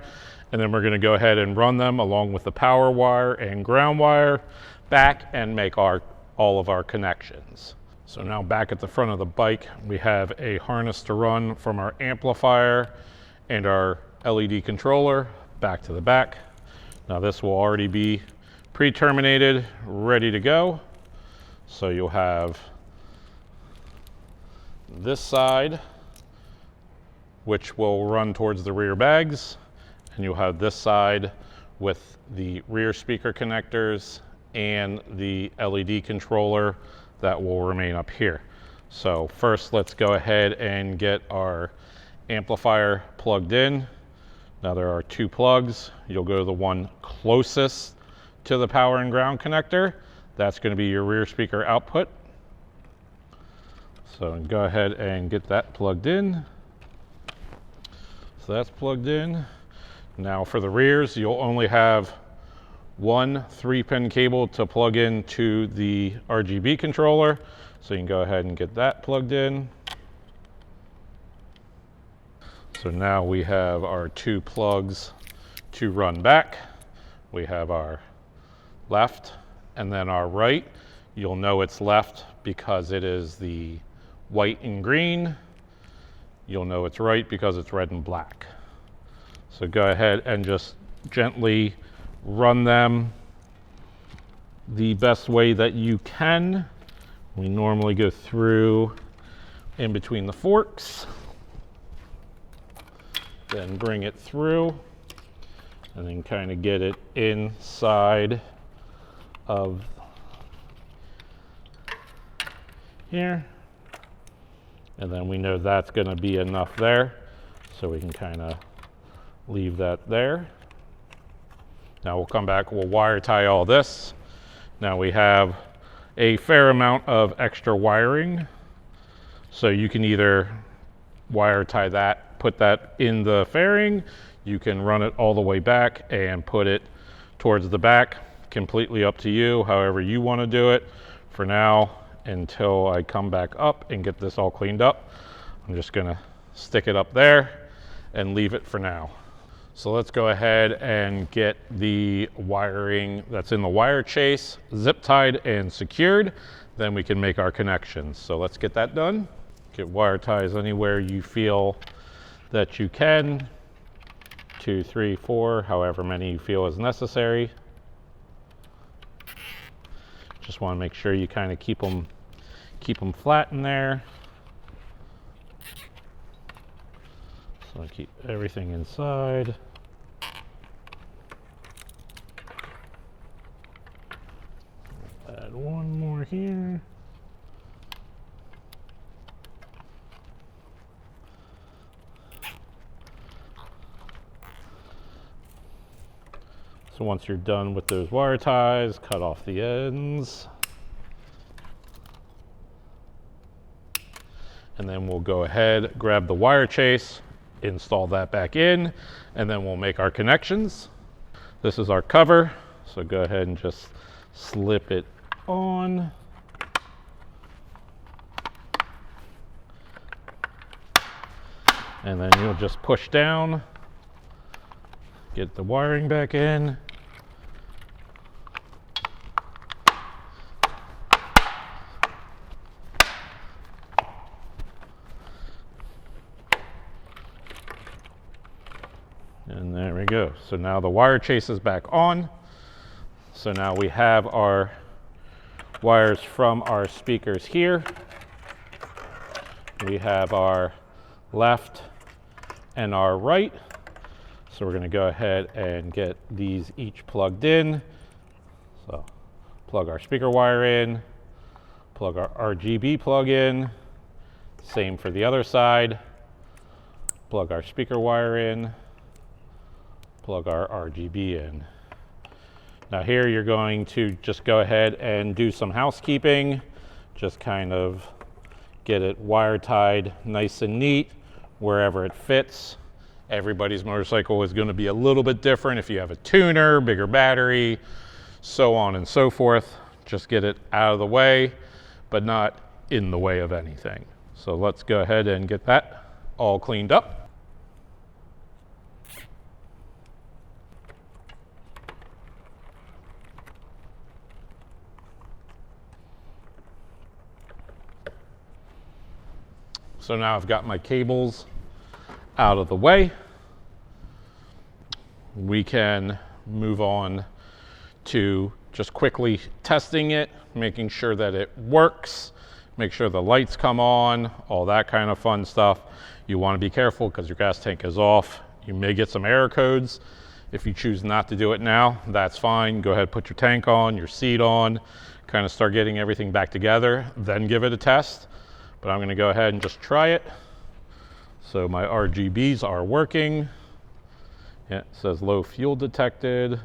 and then we're going to go ahead and run them along with the power wire and ground wire back and make all of our connections. So now back at the front of the bike, we have a harness to run from our amplifier and our LED controller back to the back. Now this will already be pre-terminated, ready to go. So you'll have this side, which will run towards the rear bags, and you'll have this side with the rear speaker connectors and the LED controller that will remain up here. So first, let's go ahead and get our amplifier plugged in. Now there are two plugs. You'll go to the one closest to the power and ground connector. That's going to be your rear speaker output. So go ahead and get that plugged in. So that's plugged in. Now for the rears, you'll only have one 3-pin cable to plug into the RGB controller. So you can go ahead and get that plugged in. So now we have our two plugs to run back. We have our left and then our right. You'll know it's left because it is the white and green. You'll know it's right because it's red and black. So go ahead and just gently run them the best way that you can. We normally go through in between the forks, then bring it through, and then kind of get it inside of here. And then we know that's going to be enough there, so we can kind of Leave that there. Now we'll come back, we'll wire tie all this. Now we have a fair amount of extra wiring. So you can either wire tie that, put that in the fairing. You can run it all the way back and put it towards the back. Completely up to you, however you want to do it. For now, until I come back up and get this all cleaned up, I'm just gonna stick it up there and leave it for now. So let's go ahead and get the wiring that's in the wire chase zip tied and secured. Then we can make our connections. So let's get that done. Get wire ties anywhere you feel that you can. 2, 3, 4, however many you feel is necessary. Just want to make sure you kind of keep them flat in there. So I keep everything inside. Add one more here. So once you're done with those wire ties, cut off the ends. And then we'll go ahead, grab the wire chase, install that back in, and then we'll make our connections. This is our cover, so go ahead and just slip it on. And then you'll just push down, get the wiring back in. And there we go. So now the wire chase is back on. So now we have our wires from our speakers here. We have our left and our right. So we're going to go ahead and get these each plugged in. So plug our speaker wire in, plug our RGB plug in. Same for the other side. Plug our speaker wire in, plug our RGB in. Now here you're going to just go ahead and do some housekeeping. Just kind of get it wire tied nice and neat wherever it fits. Everybody's motorcycle is going to be a little bit different. If you have a tuner, bigger battery, so on and so forth, just get it out of the way, but not in the way of anything. So let's go ahead and get that all cleaned up. So now I've got my cables out of the way. We can move on to just quickly testing it, making sure that it works, make sure the lights come on, all that kind of fun stuff. You want to be careful because your gas tank is off. You may get some error codes. If you choose not to do it now, that's fine. Go ahead, put your tank on, your seat on, kind of start getting everything back together, then give it a test. But I'm going to go ahead and just try it. So my RGBs are working. Yeah, it says low fuel detected.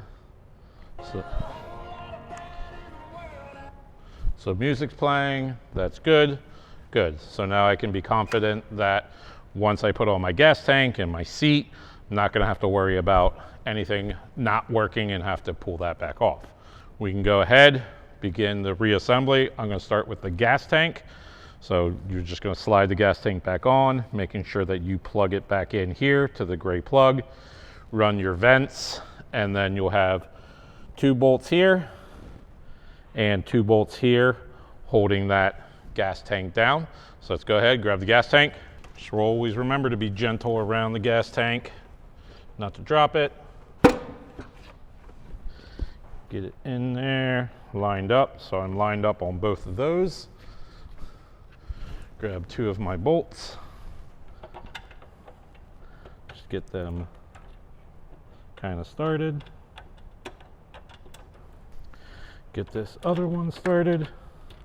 So music's playing, that's good. Good, so now I can be confident that once I put on my gas tank and my seat, I'm not gonna have to worry about anything not working and have to pull that back off. We can go ahead, begin the reassembly. I'm gonna start with the gas tank. So you're just gonna slide the gas tank back on, making sure that you plug it back in here to the gray plug, run your vents, and then you'll have 2 bolts here and 2 bolts here holding that gas tank down. So let's go ahead, grab the gas tank. Just always remember to be gentle around the gas tank, not to drop it. Get it in there, lined up. So I'm lined up on both of those. Grab 2 of my bolts. Just get them kind of started. Get this other one started.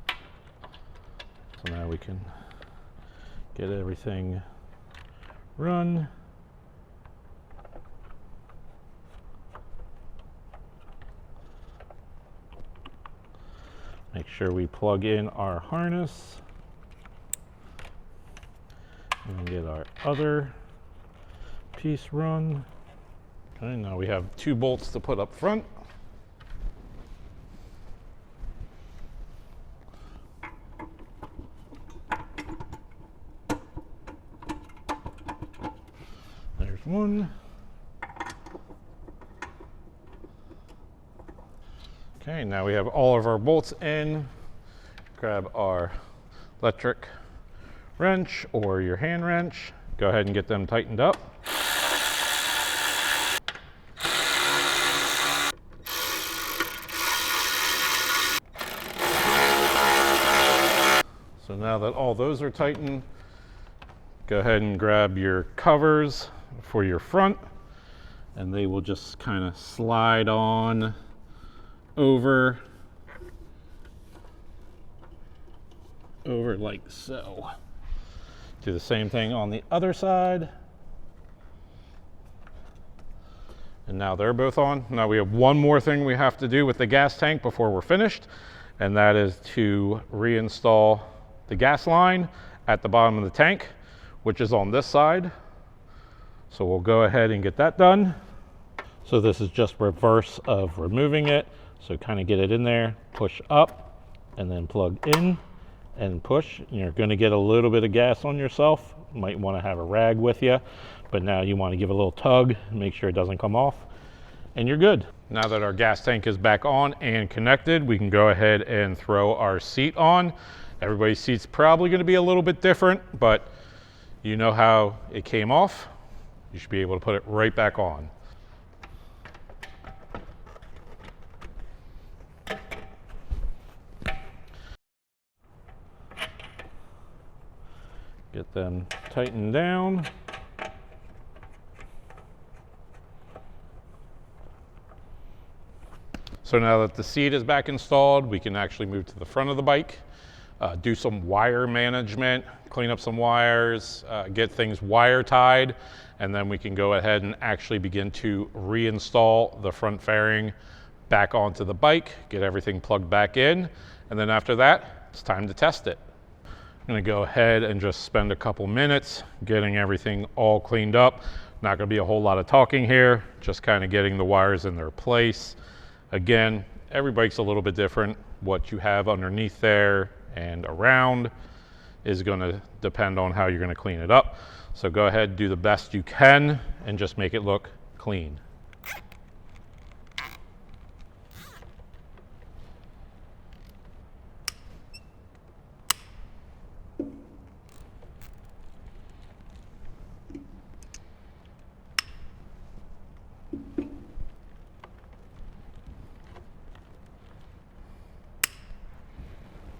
So now we can get everything run. Make sure we plug in our harness and get our other piece run. Okay, now we have 2 bolts to put up front. There's one. Okay, now we have all of our bolts in. Grab our electric wrench or your hand wrench. Go ahead and get them tightened up. So now that all those are tightened, go ahead and grab your covers for your front, and they will just kind of slide on over like so. Do the same thing on the other side. And now they're both on. Now we have one more thing we have to do with the gas tank before we're finished, and that is to reinstall the gas line at the bottom of the tank, which is on this side. So we'll go ahead and get that done. So this is just reverse of removing it. So kind of get it in there, push up, and then plug in and push. You're going to get a little bit of gas on yourself. You might want to have a rag with you, but now you want to give it a little tug, make sure it doesn't come off, and you're good. Now that our gas tank is back on and connected, we can go ahead and throw our seat on. Everybody's seat's probably going to be a little bit different, but you know how it came off. You should be able to put it right back on. Get them tightened down. So now that the seat is back installed, we can actually move to the front of the bike, do some wire management, clean up some wires, get things wire tied, and then we can go ahead and actually begin to reinstall the front fairing back onto the bike, get everything plugged back in, and then after that, it's time to test it. I'm going to go ahead and just spend a couple minutes getting everything all cleaned up. Not going to be a whole lot of talking here, just kind of getting the wires in their place. Again, every bike's a little bit different. What you have underneath there and around is going to depend on how you're going to clean it up. So go ahead, do the best you can, and just make it look clean.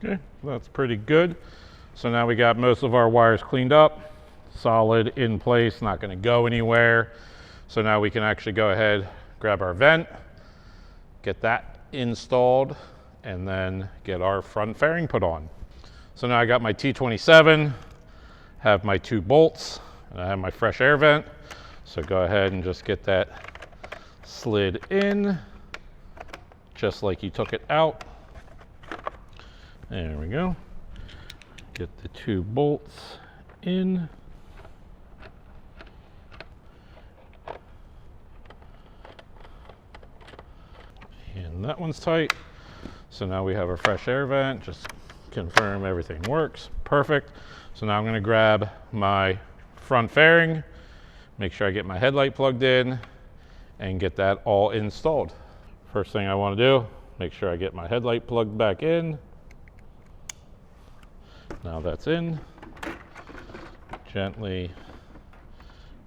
Okay, that's pretty good. So now we got most of our wires cleaned up, solid in place, not going to go anywhere. So now we can actually go ahead, grab our vent, get that installed, and then get our front fairing put on. So now I got my T27, have my 2 bolts, and I have my fresh air vent. So go ahead and just get that slid in, just like you took it out. There we go. Get the 2 bolts in. And that one's tight. So now we have a fresh air vent. Just confirm everything works. Perfect. So now I'm going to grab my front fairing, make sure I get my headlight plugged in, and get that all installed. First thing I want to do, make sure I get my headlight plugged back in. Now that's in. Gently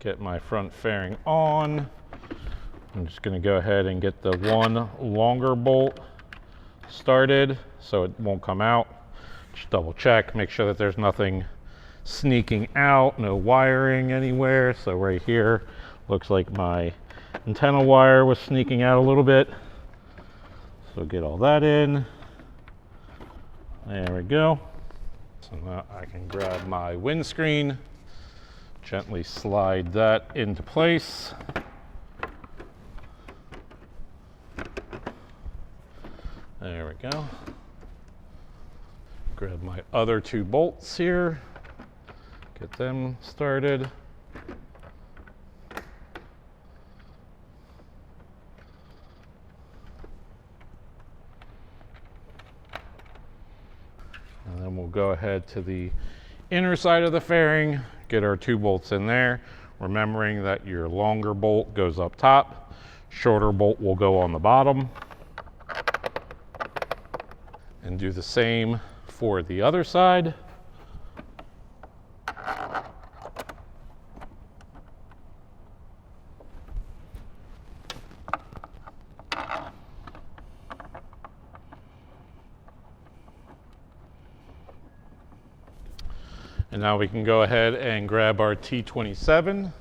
get my front fairing on. I'm just going to go ahead and get the one longer bolt started so it won't come out. Just double check, make sure that there's nothing sneaking out, no wiring anywhere. So right here, looks like my antenna wire was sneaking out a little bit. So get all that in. There we go. So now I can grab my windscreen, gently slide that into place. There we go. Grab my other 2 bolts here, get them started. And then we'll go ahead to the inner side of the fairing, get our 2 bolts in there, remembering that your longer bolt goes up top, shorter bolt will go on the bottom. And do the same for the other side. And now we can go ahead and grab our T27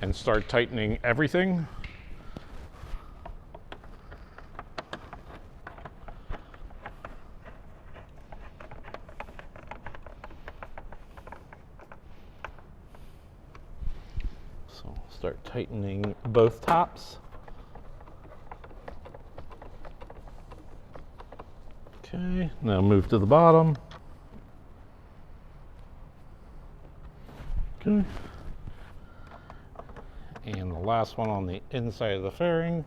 and start tightening everything. So start tightening both tops. Okay, now move to the bottom. Okay. And the last one on the inside of the fairing.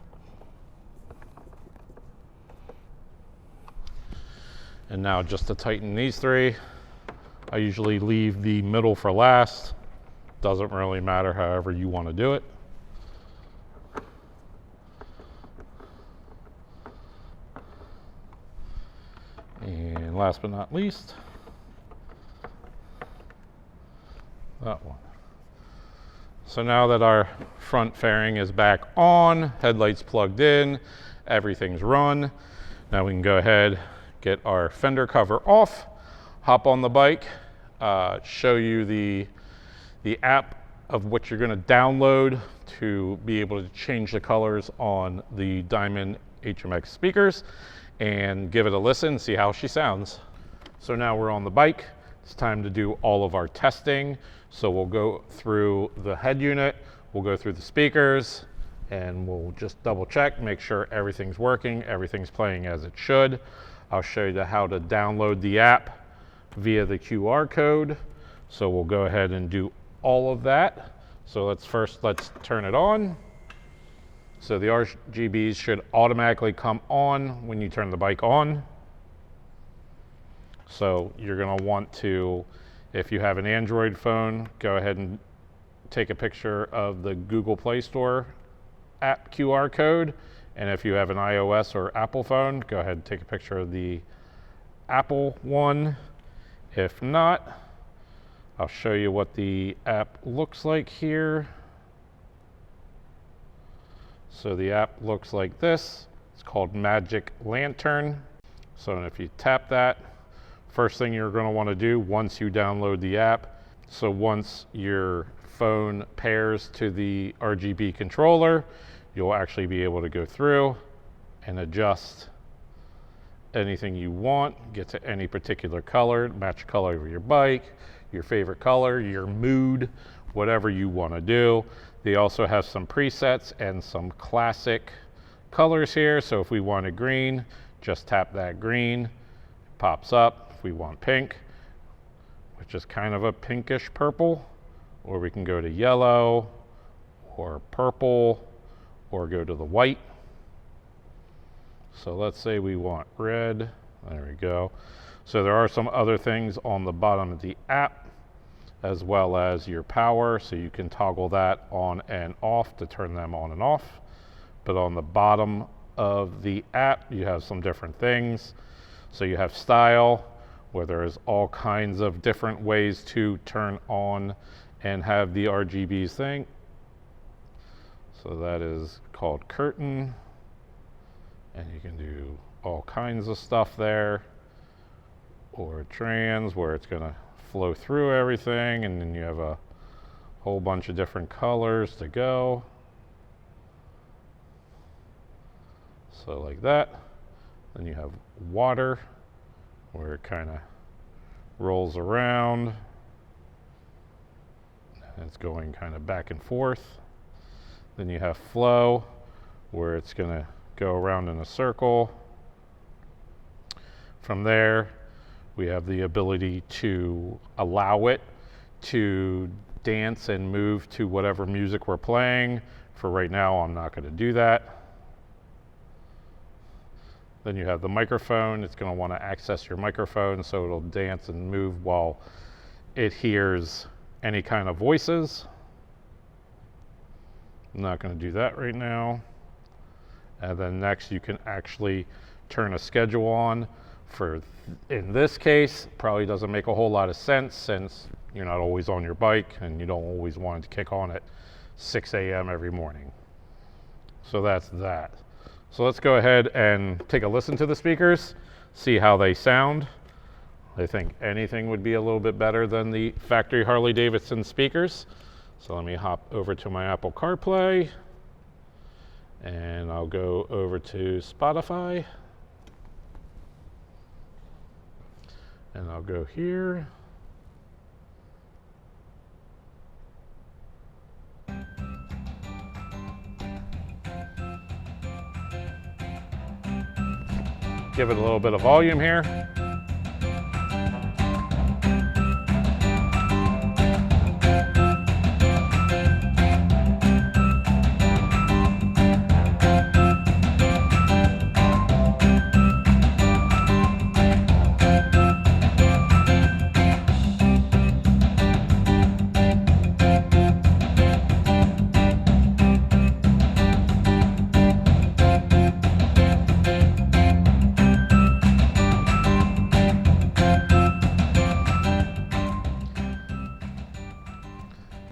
And now just to tighten these 3, I usually leave the middle for last. Doesn't really matter however you want to do it. And last but not least, that one. So now that our front fairing is back on, headlights plugged in, everything's run, now we can go ahead, get our fender cover off, hop on the bike, show you the app of what you're going to download to be able to change the colors on the Diamond HMX speakers, and give it a listen, see how she sounds. So now we're on the bike. It's time to do all of our testing. So we'll go through the head unit, we'll go through the speakers, and we'll just double check, make sure everything's working, everything's playing as it should. I'll show you how to download the app via the QR code. So we'll go ahead and do all of that. So let's turn it on. So the RGBs should automatically come on when you turn the bike on. So you're going to want to, if you have an Android phone, go ahead and take a picture of the Google Play Store app QR code. And if you have an iOS or Apple phone, go ahead and take a picture of the Apple one. If not, I'll show you what the app looks like here. So the app looks like this. It's called Magic Lantern. So if you tap that, first thing you're going to want to do once you download the app, so once your phone pairs to the RGB controller, you'll actually be able to go through and adjust anything you want, get to any particular color, match the color of your bike, your favorite color, your mood, whatever you want to do. They also have some presets and some classic colors here. So if we wanted green, just tap that green, it pops up. If we want pink, which is kind of a pinkish purple, or we can go to yellow or purple or go to the white. So let's say we want red. There we go. So there are some other things on the bottom of the app, as well as your power, so you can toggle that on and off to turn them on and off. But on the bottom of the app, you have some different things. So you have style, where there's all kinds of different ways to turn on and have the RGBs thing. So that is called curtain, and you can do all kinds of stuff there. Or trans, where it's going to flow through everything, and then you have a whole bunch of different colors to go. So like that. Then you have water, where it kind of rolls around and it's going kind of back and forth. Then you have flow, where it's going to go around in a circle. From there, We have the ability to allow it to dance and move to whatever music we're playing. For right now, I'm not going to do that. Then you have the microphone. It's going to want to access your microphone, so it'll dance and move while it hears any kind of voices. I'm not going to do that right now. And then next, you can actually turn a schedule on. In this case, probably doesn't make a whole lot of sense since you're not always on your bike and you don't always want it to kick on at 6 a.m. every morning. So that's that. So let's go ahead and take a listen to the speakers, see how they sound. I think anything would be a little bit better than the factory Harley-Davidson speakers. So let me hop over to my Apple CarPlay, and I'll go over to Spotify, and I'll go here. Give it a little bit of volume here.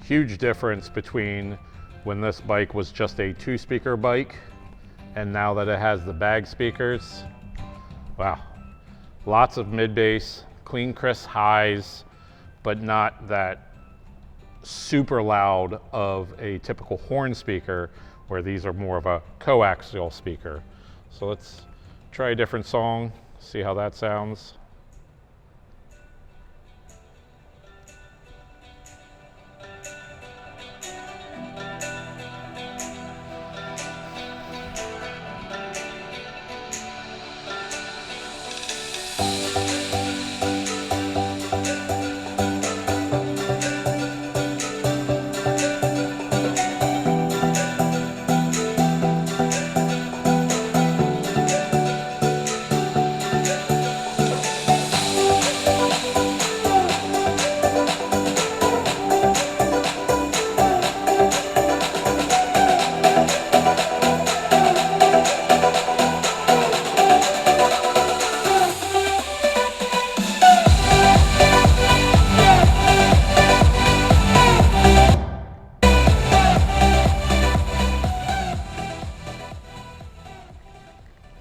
Huge difference between when this bike was just a 2-speaker bike and now that it has the bag speakers. Wow, lots of mid-bass, clean, crisp highs, but not that super loud of a typical horn speaker, where these are more of a coaxial speaker. So let's try a different song, see how that sounds.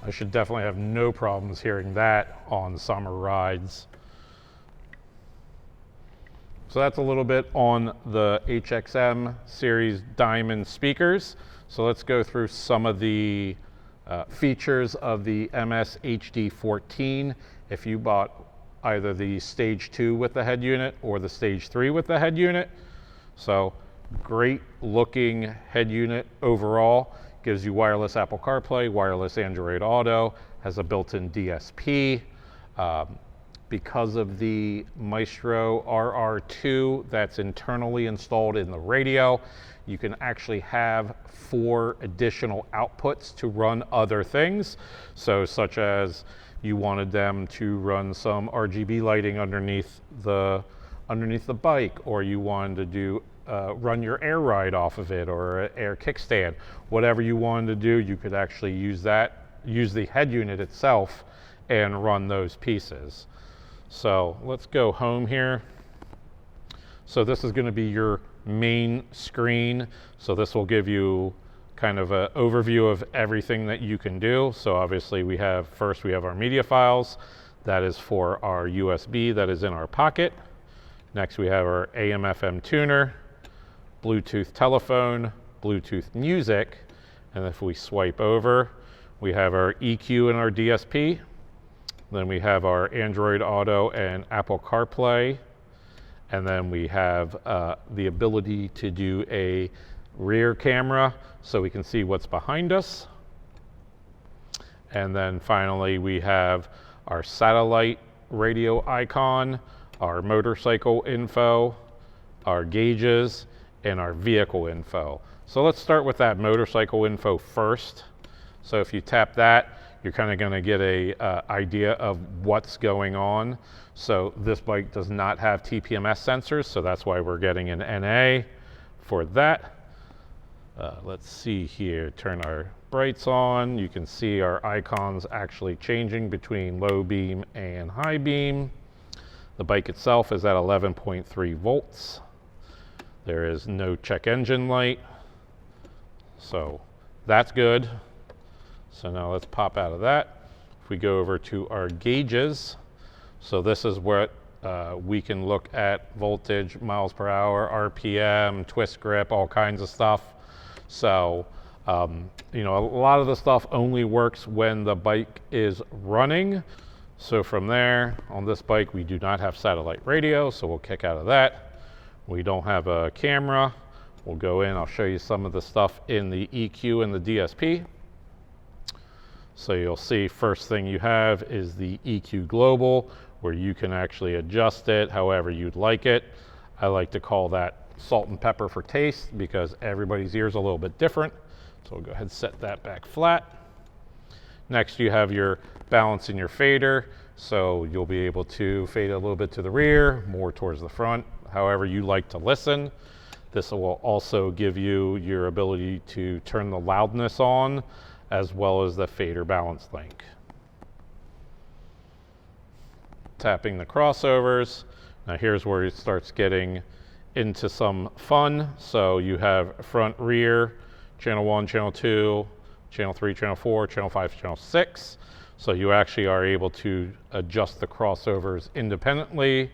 I should definitely have no problems hearing that on summer rides. So that's a little bit on the HXM series Diamond speakers. So let's go through some of the features of the MS HD14. If you bought either the Stage 2 with the head unit or the Stage 3 with the head unit. So great looking head unit overall. Gives you wireless Apple CarPlay, wireless Android Auto, has a built-in DSP. Because of the Maestro RR2 that's internally installed in the radio, you can actually have 4 additional outputs to run other things. So such as you wanted them to run some RGB lighting underneath the bike, or you wanted to do run your air ride off of it, or an air kickstand. Whatever you wanted to do, you could actually use the head unit itself and run those pieces. So let's go home here. So this is going to be your main screen. So this will give you kind of an overview of everything that you can do. So obviously we have our media files. That is for our USB that is in our pocket. Next we have our AM/FM tuner, Bluetooth telephone, Bluetooth music, and if we swipe over, we have our EQ and our DSP. Then we have our Android Auto and Apple CarPlay, and then we have the ability to do a rear camera so we can see what's behind us. And then finally we have our satellite radio icon, our motorcycle info, our gauges, and our vehicle info. So let's start with that motorcycle info first. So if you tap that, you're kind of going to get a idea of what's going on. So this bike does not have TPMS sensors, so that's why we're getting an NA for that. Let's see here, turn our brights on. You can see our icons actually changing between low beam and high beam. The bike itself is at 11.3 volts. There is no check engine light, so that's good. So now let's pop out of that. If we go over to our gauges, so this is what we can look at: voltage, miles per hour, RPM, twist grip, all kinds of stuff. So, you know, a lot of the stuff only works when the bike is running. So from there, on this bike, we do not have satellite radio, so we'll kick out of that. We don't have a camera. We'll go in, I'll show you some of the stuff in the EQ and the DSP. So you'll see first thing you have is the EQ Global, where you can actually adjust it however you'd like it. I like to call that salt and pepper for taste because everybody's ear is a little bit different. So we'll go ahead and set that back flat. Next you have your balance in your fader. So you'll be able to fade a little bit to the rear, more towards the front, however you like to listen. This will also give you your ability to turn the loudness on as well as the fader balance link. Tapping the crossovers. Now here's where it starts getting into some fun. So you have front, rear, channel 1, channel 2, channel 3, channel 4, channel 5, channel 6. So you actually are able to adjust the crossovers independently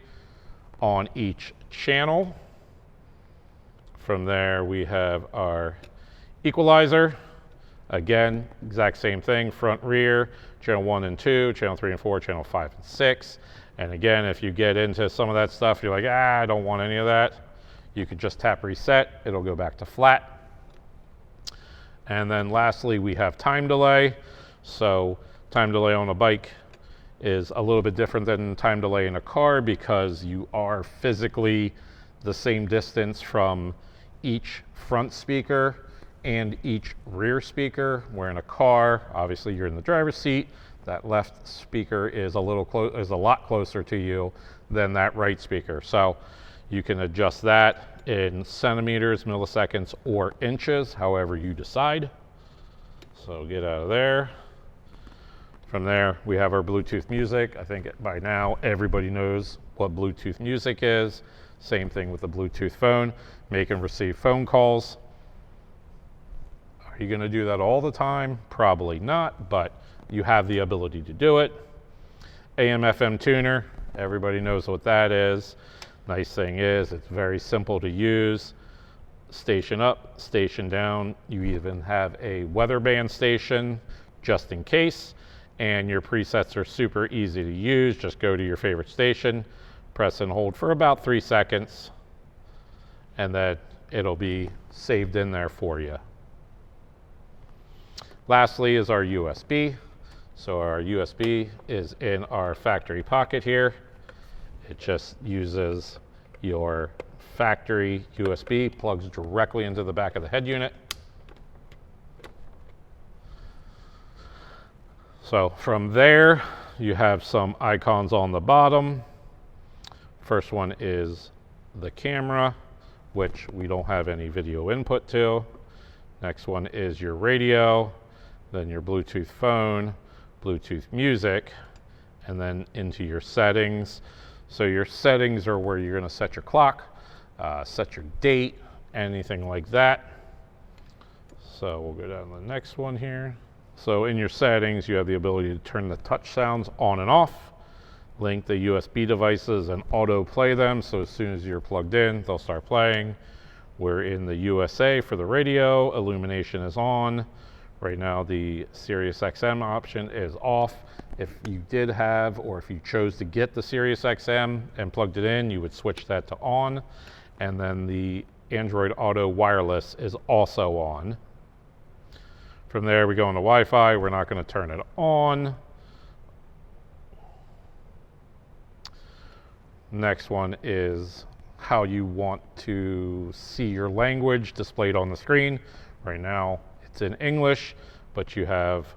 on each channel. From there we have our equalizer. Again, exact same thing, front, rear, channel 1 and 2, channel 3 and 4, channel 5 and 6. And again, if you get into some of that stuff, you're like, I don't want any of that. You could just tap reset, it'll go back to flat. And then lastly, we have time delay. So time delay on a bike is a little bit different than time delay in a car because you are physically the same distance from each front speaker and each rear speaker, where in a car, obviously you're in the driver's seat, that left speaker is a lot closer to you than that right speaker. So you can adjust that in centimeters, milliseconds, or inches, however you decide. So get out of there. From there, we have our Bluetooth music. I think by now everybody knows what Bluetooth music is. Same thing with the Bluetooth phone. Make and receive phone calls. Are you going to do that all the time? Probably not, but you have the ability to do it. AM FM tuner, everybody knows what that is. Nice thing is it's very simple to use. Station up, station down. You even have a weather band station just in case. And your presets are super easy to use. Just go to your favorite station, press and hold for about 3 seconds, and then it'll be saved in there for you. Lastly is our USB. So our USB is in our factory pocket here. It just uses your factory USB, plugs directly into the back of the head unit. So from there, you have some icons on the bottom. First one is the camera, which we don't have any video input to. Next one is your radio, then your Bluetooth phone, Bluetooth music, and then into your settings. So your settings are where you're going to set your clock, set your date, anything like that. So we'll go down to the next one here. So in your settings, you have the ability to turn the touch sounds on and off, link the USB devices and auto play them. So as soon as you're plugged in, they'll start playing. We're in the USA for the radio. Illumination is on. Right now, the Sirius XM option is off. If you did have, or if you chose to get the Sirius XM and plugged it in, you would switch that to on. And then the Android Auto Wireless is also on. From there, we go into Wi-Fi. We're not going to turn it on. Next one is how you want to see your language displayed on the screen. Right now it's in English, but you have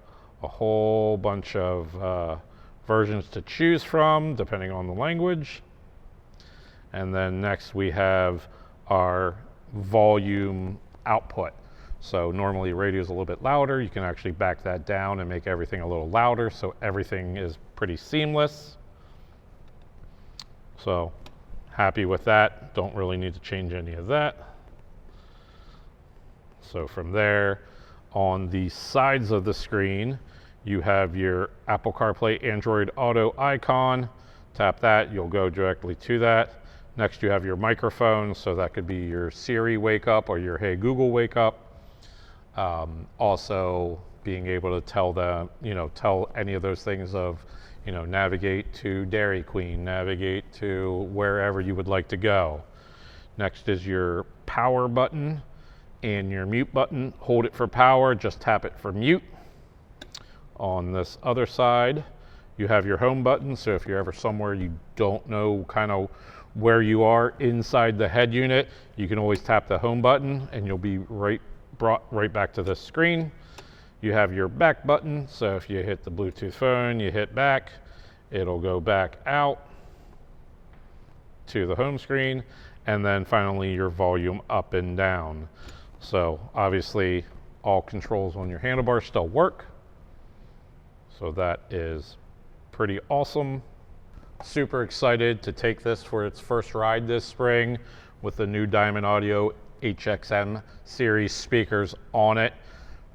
a whole bunch of versions to choose from depending on the language. And then next we have our volume output. So normally radio is a little bit louder. You can actually back that down and make everything a little louder, so everything is pretty seamless. So happy with that. Don't really need to change any of that. So from there, on the sides of the screen, you have your Apple CarPlay Android Auto icon. Tap that, you'll go directly to that. Next, you have your microphone, so that could be your Siri wake up or your Hey Google wake up. Also, being able to tell them, tell any of those things of, navigate to Dairy Queen, navigate to wherever you would like to go. Next is your power button and your mute button. Hold it for power, just tap it for mute. On this other side, you have your home button, so if you're ever somewhere you don't know kind of where you are inside the head unit, you can always tap the home button and you'll be brought right back to this screen. You have your back button, so if you hit the Bluetooth phone, you hit back, it'll go back out to the home screen, and then finally your volume up and down. So obviously all controls on your handlebars still work. So that is pretty awesome. Super excited to take this for its first ride this spring with the new Diamond Audio HXM series speakers on it.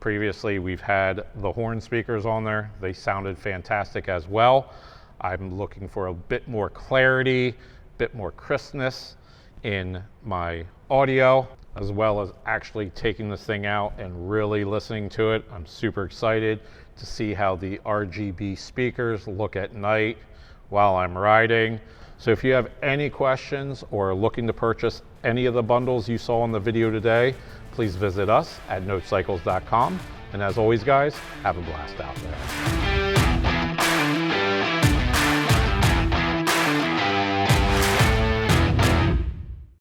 Previously, we've had the horn speakers on there. They sounded fantastic as well. I'm looking for a bit more clarity, a bit more crispness in my audio, as well as actually taking this thing out and really listening to it. I'm super excited to see how the RGB speakers look at night while I'm riding. So if you have any questions or are looking to purchase any of the bundles you saw in the video today, please visit us at notecycles.com. And as always, guys, have a blast out there.